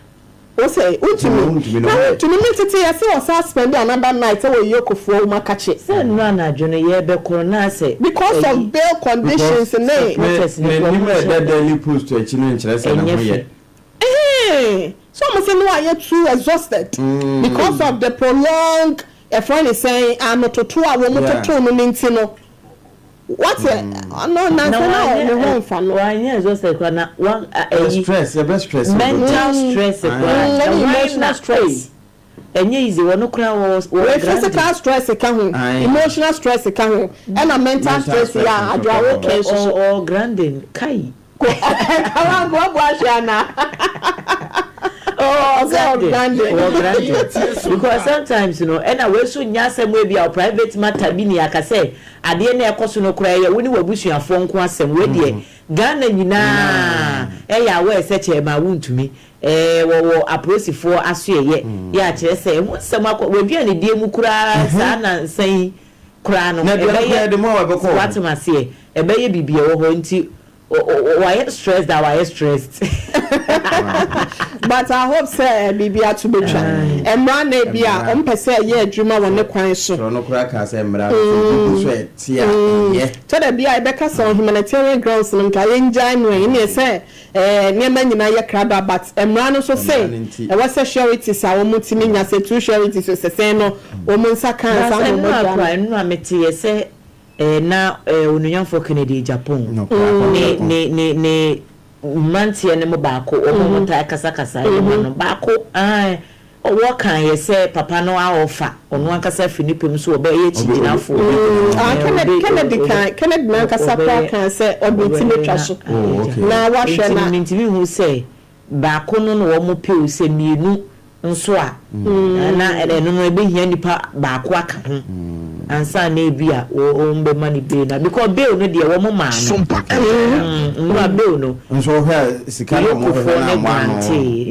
o say untumi tete ya say o suspend another night wo yokofuo makache say no na adwene ye be corona say because of bail conditions ne ni me daily post to echi no nkyere say na ho ye some say no are too exhausted because of the prolonged a friend is saying I'm not to wo mototo no nti no what no na no home fan why exhausted na one stress mental stress emotional stress enye easy wono kra wo physical stress ka ho emotional stress ka ho and mental stress ya adwawo case or grandin kai kawa go ashana because sometimes you know and I we so nya asem we be our private matter bi ni aka say ade na ekoso no kra ye woni wabusuafo nko asem we de Ghana nyina ya we se chema wuntumi wo aprosifo aso ye ya kire say nsem akwa we bia ne die mu kura sa na nsan kura no e be de mo wa be ko what ma say e be ye bibie wo ho nti why stressed that why stressed but I hope say bibia to be try emra na bia on pese ye adwuma won ne kwan so no kura ka say emra so etia ye to da bia e be ka so humanitarian grounds no nka ye njai no e say nema nyina ye kraba but emra no so say e was security sa wo mutimi nya say two security so say no o mun saka sa mo mo no ameti ye say na onyanfo Kennedy Japan ne mantie ne mo baako o mo ta kasa no baako ai o kan ye say papa no a ofa ono ankasa finipem so oba ye chijinafo Kennedy na ankasa kan say obiti metwa so na wa hwe na ntimi hu say baako no wo mo pe say mienu nso a na eno no ebe hia nipa baako aka ho ansa na ebia o mbe mani be na because bail no de wo mo ma no no bail no nso hwe sika no mo na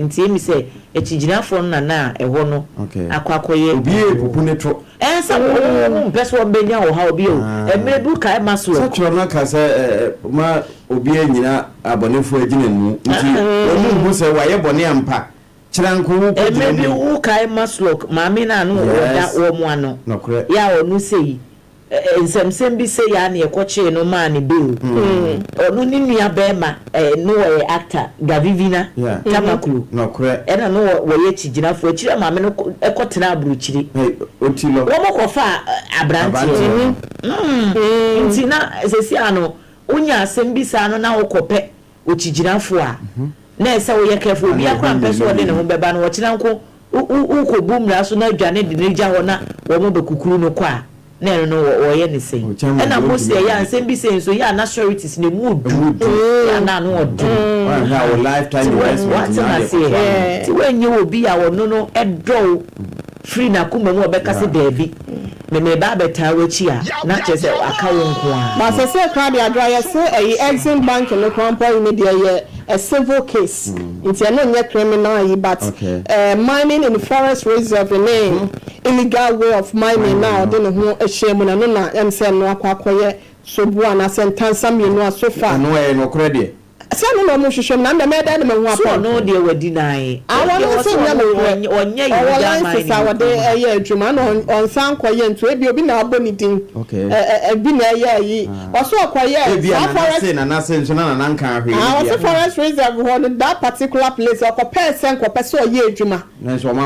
nti emi say echijinafo no na eho no akwakoye obi epupu ne to ensa wo mpeso benya wo ha obi o emebu kai maso so chiro na ka say ma obi anyina abonefo agina nu nti wo mu hu say waye bone ampa chiranko wo ko maybe wo kai maslok maami na no da wo mu ano ya onu sei nsɛmsɛm bi sɛ ya na yɛkɔkyee no maa ne bill ɔno ne nua bɛrima no wɔyɛ actor Gavivina Tamakulu ɛna no wɔyɛ kyigyinafo akyire maame no ɛkɔtena aburukyiri wɔn kɔfa abranteɛ nti na sɛsi ano wonya asɛm bi saa no na wokɔpɛ okyigyinafo a na ɛsɛ woyɛ kɛfo obi akora mpɛ so wɔde ne ho bɛba no wɔkyena nko wokɔbu mmara so na adwane de ne gya hɔ na wɔn bɛkukuru no kɔ a na no wɔyɛ ne sɛn ɛna mo sɛ yɛ ansɛm bi sɛ nso yɛ anasurities ne mu yɛ na no ɔdo ti wɔnyɛ obi a wɔno no ɛdɔw firi na kuma mu ɔbɛka sɛ daabi me ba bɛtaa w'akyi a na kyerɛ sɛ aka wo nko a ba sɛ sɛ kra de adra yɛ sɛ ɛyi Exim Bank no krampa yi ne deɛ yɛ a civil case nti ɛno nyɛ criminal yi but mining in forest reserve ne illegal way of mining now de ne ho ahyia mu na no na ɛm sɛ no akɔyɛ so bu ana sɛ ntansa mienu a so far no ɛyɛ no korɛ deɛ sɛ no mo hwehwɛ na ndɛ mɛda de me ho apɔ no deɛ wadi nai awon sɛ nya me ɔnyɛ yi da mai sɛ wɔde ɛyɛ adwuma na ɔnsan kɔyɛ nto ebi obi na abɔ ne din ebi na ɛyɛ yi ɔso ɔkɔyɛ na forest nso na nka ahwe ɔso forest reserve hɔ no that particular place ɔkɔpɛ sɛ nkɔpɛ sɛ ɔyɛ adwuma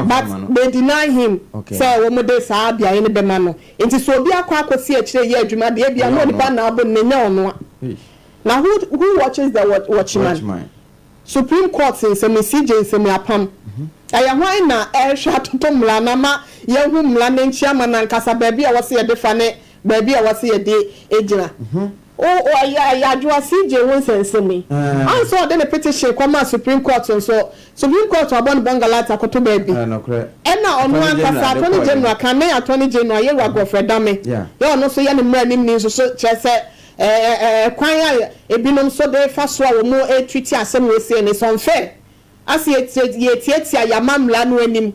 but they deny him sɛ wɔn de saa biaye ne bɛma no nti so obi akɔ akɔsi akyire yɛ adwuma de ebi ano nipa na abɔ ne nya ɔno now who watches the watchman? Supreme Court in some CJ in some apam. I am why na shot to mlana ma yahu mlana chairman and casa baby I was here defane baby I was here day ejina. Oh ya CJ won't send me. I saw then a petition come Supreme Court and so Supreme Court abon bangalata koto baby. No correct. And now on one casa Attorney General can Attorney General you go for dame. Yeah. You no so yan means so just kwan ya ebinom so de fa so a wo mo etwiti asem we se ne so nfe asi etiatia ya mamla no anim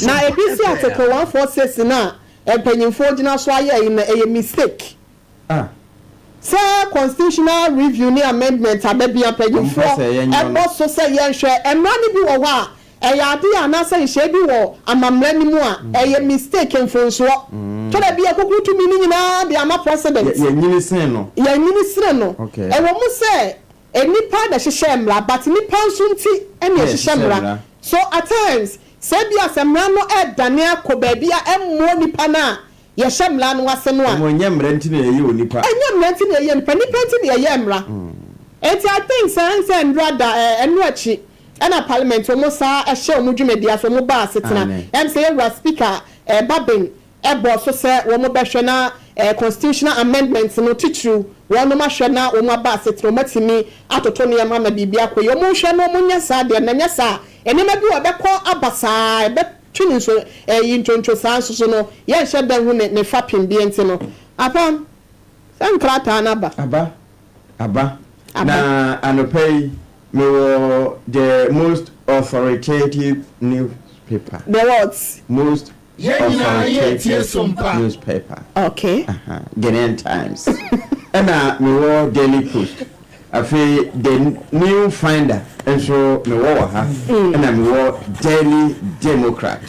na ebi si article 146 na empanyimfo gina so aye na eye mistake so constitutional review ni amendment ababi empanyimfo ebo so se ye nhwe emra ni bi wo ho a eya ade anasa nhwe bi wo amamra ni mu a eye mistake mfonso to da bi akokuru tumi ni nyina de ama president ye nyini sen no e wo mu se enipa da hyehyɛ mra but nipa nso nti ene hyehyɛ mra so at times se bi asemra no edane akoba bi a emmo nipa na ye hye mra no wase no a mo nya mra nti na ye onipa enya mra nti na ye nipa nti na ye mra enti I think say ndra da enu achi ana parliament omo sa ehye omo dwumadi aso mo ba asetena em say you speaker babin ebo so say wo mo behwe na constitutional amendments no titru wo no ma hwe na wo mo ba asetena matimi atoto ne ma ma bibia koyo mo hwe no mo nya sa de na nya sa enema bi wo bekọ abasa be twini so yintonto sa so no ye hye da hu ne fapim bi enti no apam sankrata na aba na anopay me the most authoritative newspaper. The what? Most authoritative newspaper. Okay. Ghanaian Times. And me Daily Post. I feel the new finder and so me and me Daily Democrat.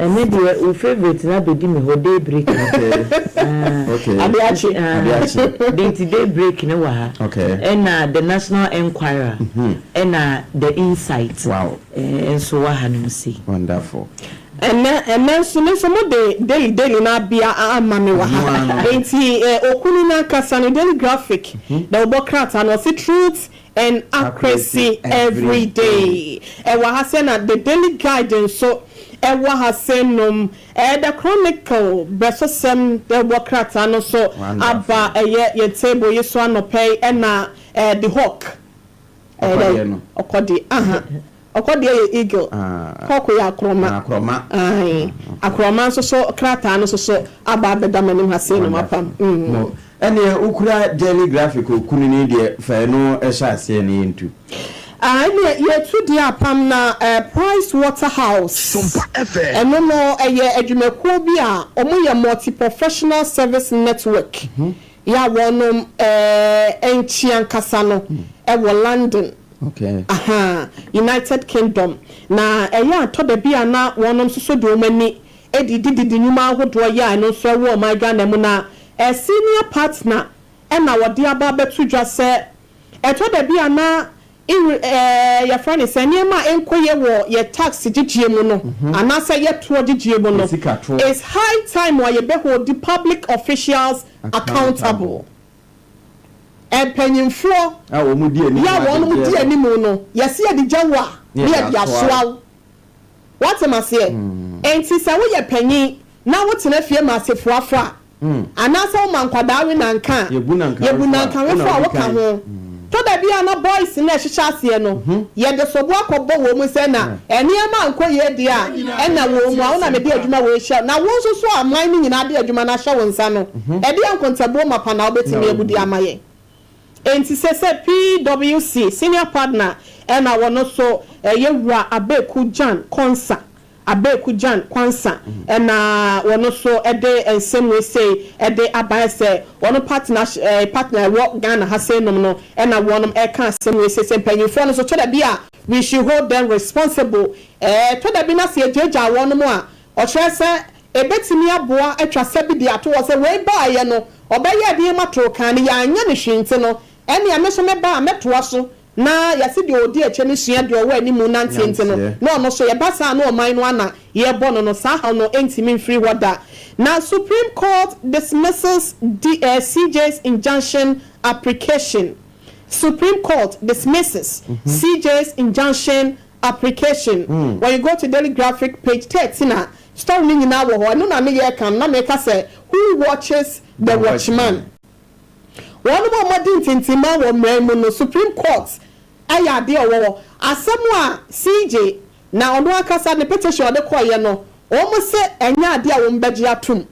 And maybe your favorite na be me ho daybreak. Okay. Adea Akye. Daybreak no wa. Okay. And the National Enquirer. And the Insight. Wow. And so wa hanum see. Wonderful. And then so the daily na bia amame wa ha. Enti okunu na kasa no Daily Graphic. The Obokrat and was truth and accuracy every day. E wa ha say na the Daily Guidance so ewa hasenum the Chronicle besosem the Wokrata no so aba ye table yeso anopay na the Hawk okodi okodi eagle hawk ya akroma akroma so krata no so aba bedamanim hasenum apam ene ukura Daily Graphic okunini de fa no ehya ase ne yentu ye to the apam na Price Waterhouse Sompa FM eno no eye adwumakuo bi a omo ye multi professional service network ya wonom enchian kasa no e wo London okay United Kingdom na eye atoda bi a na wonom so do mani edididi nyuma ahodo ya no so wo ma Ghana mu na a senior partner ɛna wɔde aba betu dwa sɛ ɛtɔ da bi ana your friend is saying ma enkoye wo your tax gigye mu no anasa ye to gigye mu no it's high time where you be hold the public officials accountable empanyimfo wo mu di ani mu no yesi ye di jawa ye di asoaw what am I say enti se wo ye panyin na wo tena fie ma asefo afa anasa wo mankwada we nanka yebunanka we fa wo ka ho to da bia na boys na hyehyase no ye de sobo akọbọ wo mu se na eniema anko ye dia ena wo mu a na me de adwuma we hye na wo nso so aman ni nyina de adwuma na hye wo nsa no e de ankontabo mapa na obetimi ebudi amaye enti se PWC senior partner ena wono so yewura Abeku Jan Konsa Abeku Jan Kwansa ena wono so ede ensem we say ede abaise wono partner wo Ghana ha say no ena wono e kan ensem we say mpanyifo no so to da bia we should hold them responsible to da bi na se ejeja wono mo a o kire se ebetimi aboa atwa sabi di ato wo se we ba ye no obeye de matro kan ya anya ne hwinte no ene ameso me ba metoa so na yasi de odi eche ni sua de owo ani mu nantie no no so ye basa na o man no ana ye bono no sa ha no entimi free water. Now Supreme Court dismisses CJ's injunction application. Supreme Court dismisses CJ's injunction application. When you go to Daily Graphic page 13 story ni na wo ho no na me ye kan na me ka say who watches the watchman. One more modern tintima wo mremu no Supreme Court aya de owo asemu a CJ na ono akasa ne petition de koye no omo se enya ade a wo mbagye atum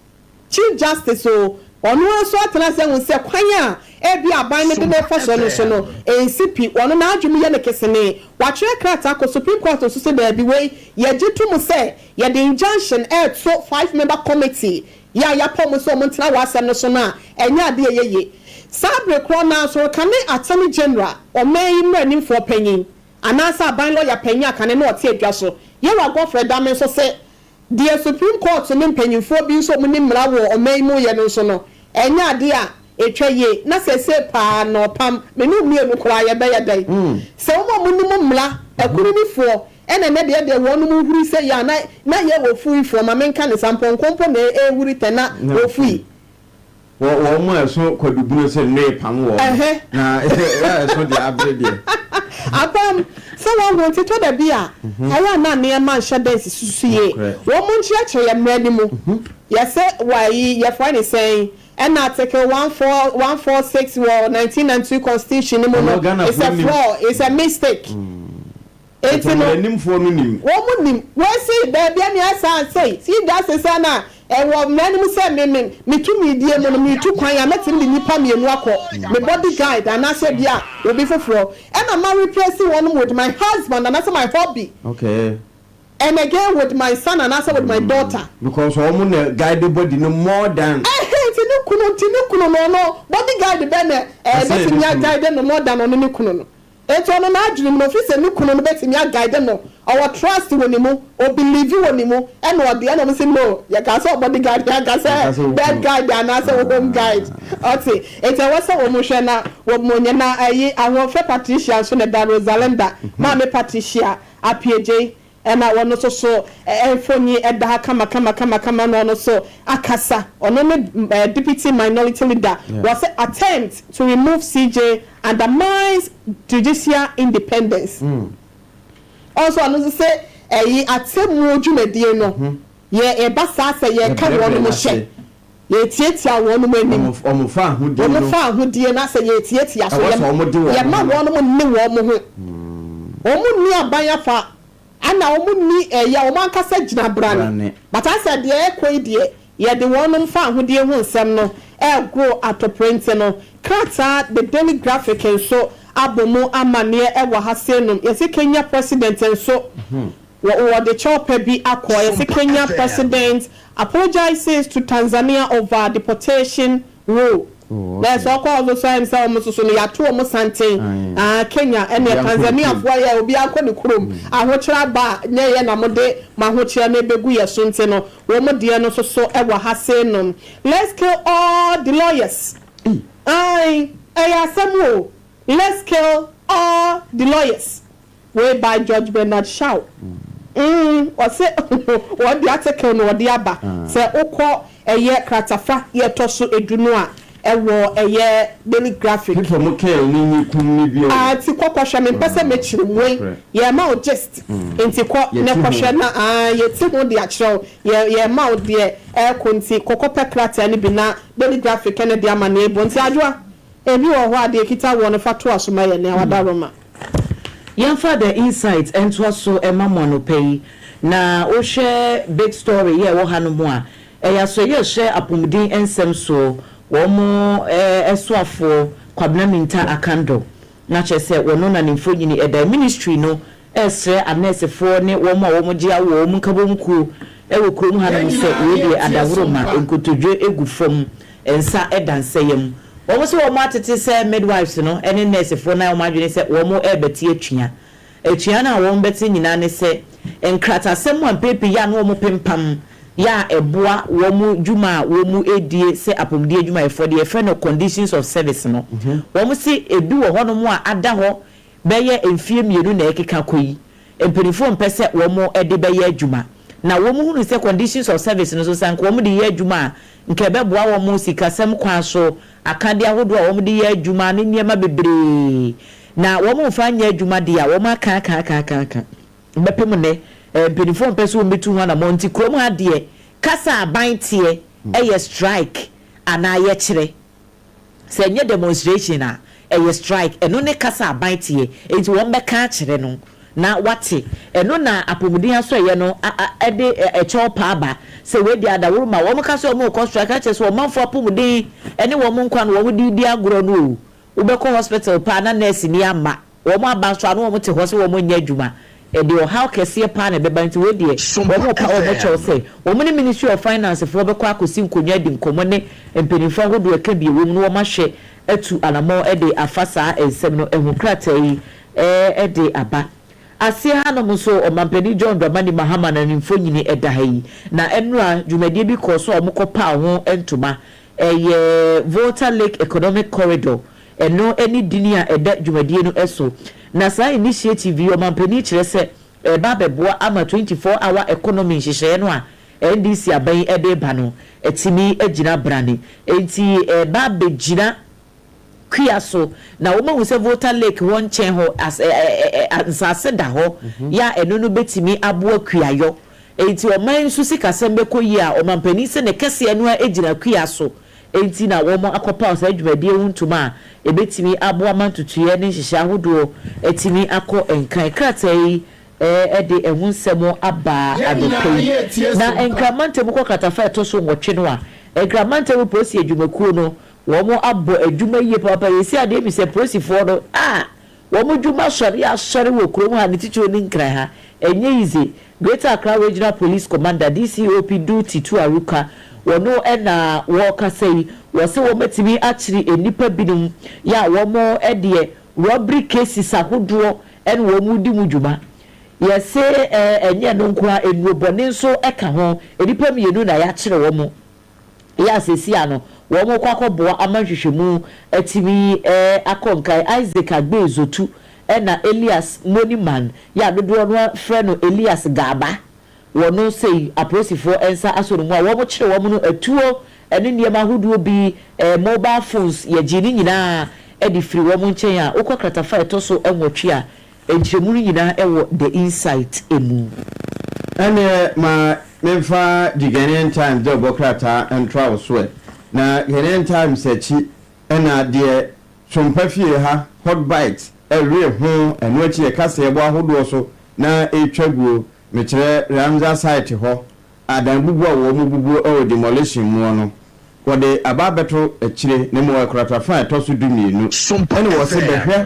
Chief Justice o ono so atena se won se kwan a e bi aban ne de na fa so no so no NCP ono na adwum ye ne kesene wa kire krata ko Supreme Court so se ba bi we ye gitum se ye the injunction so 5-member committee ya pom so mo ntena wa asem no so na enya ade ye Sabre Krona so can Attorney General or may running for penny. Anasa ban lawyer penny can not take just so. You are Godfrey Damen so say, dear Supreme Court to name penny for being so many mlawo or may more no so no. And ya dear, a tray, not say pa no pam, menu me no cry a day a day. So minimum mla, a good before. And another day one who say ya na ye will free from a man can Acheampong company a wurita or free. Wo mo so kwadubuno se ne pam wo na so de abrede apam so wo go to da bia aya na ne ma hye dance susuye wo mo nchiache ya mrani mu ya se why ya find saying and article 146 or 1992 constitution no it's a flaw, it's a mistake. It's no nim for no nim wo mo nim we say da bia me asa say see that say na wo mrani mu say me tu mi die mo me tu kwan ya metim de nipa me enu akọ me bodyguard and asa bia obi foforo and am replacing one with my husband and asa my hobby. Okay. And again with my son and also with my daughter. Because woman guide the body no more than tinu no bodyguard be na betimi guide no more than onu kunu no. Eto no na adwene no fi se ni kunu no betimi guide no. Our trust woni mu, o believe woni mu, and o de na say no, ya ka so bodyguard ya ka say bad guide and also home guide. Okay, eto wasa wo mo hwe na wo mo nya na ayi awon fe Patricia so na da Rosalenda, ma me Patricia Apieje. And I want to so Enfoni Eda kama no so akasa ono deputy minority leader was an attempt to remove CJ undermines judicial independence. Also I know say atemu dwumadie no ye basa say ye ka wonu mo hye ye tietia wonu mo anim omofa ahudie na say ye tietia so ye ma wonu mo ne wo mo ho omu ni aban ana omunni ya omankasa gina brane but I said the equidie ye the one fa hodie hu nsem no grow atoprint no krata the Daily Graphic so abomu amane ewo hasenum yesi Kenya president so wo the chopper bi akọ yesi Kenya president apologizes to Tanzania over deportation rule na so call the sign say mo so no ya to mo santen Kenya and Tanzania for ya obi akọ ne kurom ahokyera ba na ye na mo de ma ahokyera na begu ye so nte no wo mo de no so e wa ha say no. Let's kill all the lawyers. Asemo. Let's kill all the lawyers. Way by Judge Bernard Shaw. Or say what the article no the aba say okọ eye kratafa ye toso edunu a ewo eye daily graphic for mo ke ni kun bi o ti kokosha me pese me chirumwe ye ma o just enti ko ne kosha na ye ti ho de achro ye ma o de e konti kokope krata ni bi na daily graphic ne de ama na ebo nti adwa ebi wo ho ade kita wo no fato asoma ye ne awadaroma Yamfa the insights and was so mono pay na o share big story ye wo hanu mu a ya so ye share apumdin ensem so wo mo esuafo kwabnaminta akando na chese wono na nimfo nyini eda ministry no esre anesefo ne wo mo gye awo wo nkabomku wo krom hanu se we de adawroma enkotodwe egufom ensa edanseyem wo so wo matete se midwives no ene nursefo na wo madwene se wo mo ebeti atua na wo mbeti nyina ne se enkratasem wan pepe ya no wo pempam ya eboa wo mu djuma wo mu edie se apomdie djuma efo de efe no conditions of service no wo mu se edu wo hono mu a ada ho beye emfie mienu na ekeka koyi emperifo mpese wo mu ede beye adjuma na wo mu hunu se conditions of service no so sanko wo mu de ye adjuma nke beboa wo mu sikasem kwa so akade ahodo wo mu de ye adjuma ne niema bebre na wo mu fa nya adjuma de a wo ma ka mbepem ne penifo mpese wo metu ho na monti krom ade kasa abantie eye strike ana ye kire se nye demonstration a eye strike eno ne kasa abantie enti wo mbeka kire no na wate eno na apomudin aso ye no ede echo pa aba se we di ada wuruma wo mkaso mo ko strike a chese wo manfo apomudin ene wo mo nkwa no wo di agoro no wo be ko hospital pa na nurse ni ama wo mo abanso anu wo mo te ho se wo mo nya adwuma ede o how kese pa na beba nti we die wo mo pa wo mo chew se wo mo ni ministry of finance fo be kwa akosi nkonwa di nkomo ne empenifo hodo aka bi wo mo ma hwe atu alamo ede afasa ensem no ehunkrata yi ede aba ase hanom so omampani John Dramani Mahama na nimfo nyini eda hayi na enura dwumadie bi kɔ so omokopa ho entoma eye Volta Lake Economic Corridor eno eni dinia eda dwumadie no eso na sa initiative omampani kyerɛ sɛ eba beboa ama 24-hour economy hyehyɛ no a NDC aban ede ba no etimi agina brane enti eba begina Kuyaso na wo mahu se Volta Lake won chen ho as ansase da ho ya eno no betimi aboa kuyayo enti o man so sika sembe koyi a o mampani se ne kese eno a ejina kuyaso enti na wo mo akopa o sa adwumadie huntuma e betimi aboa mantutuye ne hihya hodo etimi akọ enkan kratai ede ehunsemo aba adopai na enkramante mu kokatafa to so nwotwe no a enkramante mu posi adwumakuo no womo abo adwuma yie papa yesi ade bi se prosifo no womo dwuma sori wo krom ha ne ticho ni nkra ha enye ize Greater Accra Regional Police Commander DCOP duty to Aruka wono na wo kasei wo se wo metimi akiri enipa binum ya womo ede robbery cases ahodo en wo mu di mu dwuma yesi enye no nkoa enuobone nso eka ho enipa mienu na ya kire wo mu ya sesi ano wo mo kwakoboa amanhwehwemu atimi akonkai Isaac Agbezotu na Elias Moniman ya dodo no freno Elias Gaba wono sei aposifo ensa asoro mu a wo mo kire wo mo no atuo ene niema hoduo bi mobile phones ye gini nyina edi free wo mo nchen a ukokrata fa eto so enwotwe a enchemu nyina ewo the insight emu ene ma memfa Ghanaian Times de bokrata and travel sweat na Ghanaian Times echi ena de Sompa fie ha hot bites ewe ho eno echi e kase ebo ahodo so na etwaguo mekire Ramza site ho adan bubu a wo mu bubu o demolition mu no wode ababeto echire ne mo akrata fa to so dumienu ene wo se behwe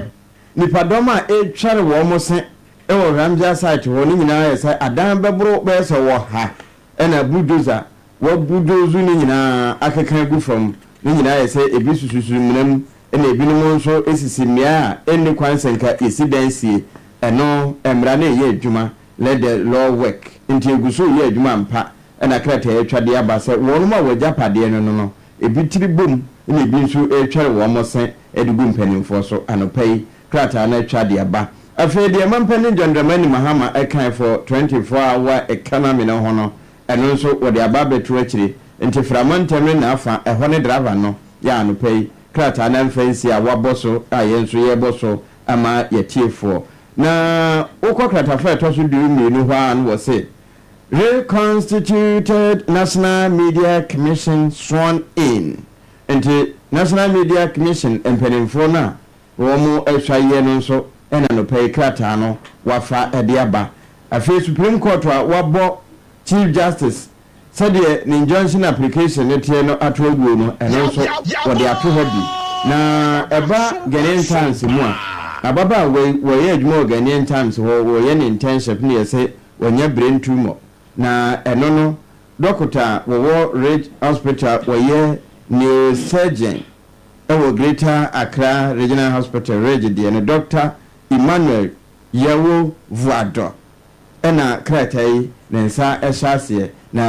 nipadoma etware wo mo se ewo Ramza site ho ni nyina ye sai adan bebro be se wo ha ena bulldozer wo bulldozer ni nyina akeka gu from ne nyinaa yɛ sɛ ebi sususu munam ɛna ebinom nso esisi mmea a ɛnni kwan sɛnka esi dansie ɛno mmara ne yɛ adwuma let the law work nti eguso yɛ adwuma mpa ɛna krataa atwa de aba sɛ wɔn a wɔgya padeɛ no ebi tiri bom ɛna ebi nso atwa wɔn mo sɛn ɛde gu mpanimfoɔ so anɔpa yi krataa no atwa de aba afei deɛ mampanin John Dramani Mahama ɛkan for 24-hour economy no ho no ɛno nso wɔde aba abɛto akyire nti framantam na afa ɛhɔ ne driver no yɛ anɔpa yi krataa na mfansi a wabɔ so a yɛn nso yɛbɔ so ama yɛtiefoɔ na wokɔ kratafa ɛtɔ so duru mmienu hɔ a no wɔ se reconstituted National Media Commission sworn in nti National Media Commission mpanimfoɔ no a wɔn mo ahwayɛ no nso ɛna nɔpa yi krataa no wafa ɛde aba afei Supreme Court a wabɔ Chief Justice sɛdeɛ ne injunction application ne tie no ato aguo no ɛno nso wɔde ato ha bi na ɛba Ghanaian Times mu a ababa wɔyɛ adwuma wɔ Ghanaian Times wɔyɛ ne internship ne yɛ sɛ wɔnyɛ brain tumor na ɛno no doctor wɔwɔ Ridge Hospital wɔyɛ neurosurgeon ɛwɔ Greater Accra Regional Hospital Ridge deɛ no Dr. Emmanuel Yawo Vuado ɛna krataa yi ne nsa ɛhyɛ aseɛ na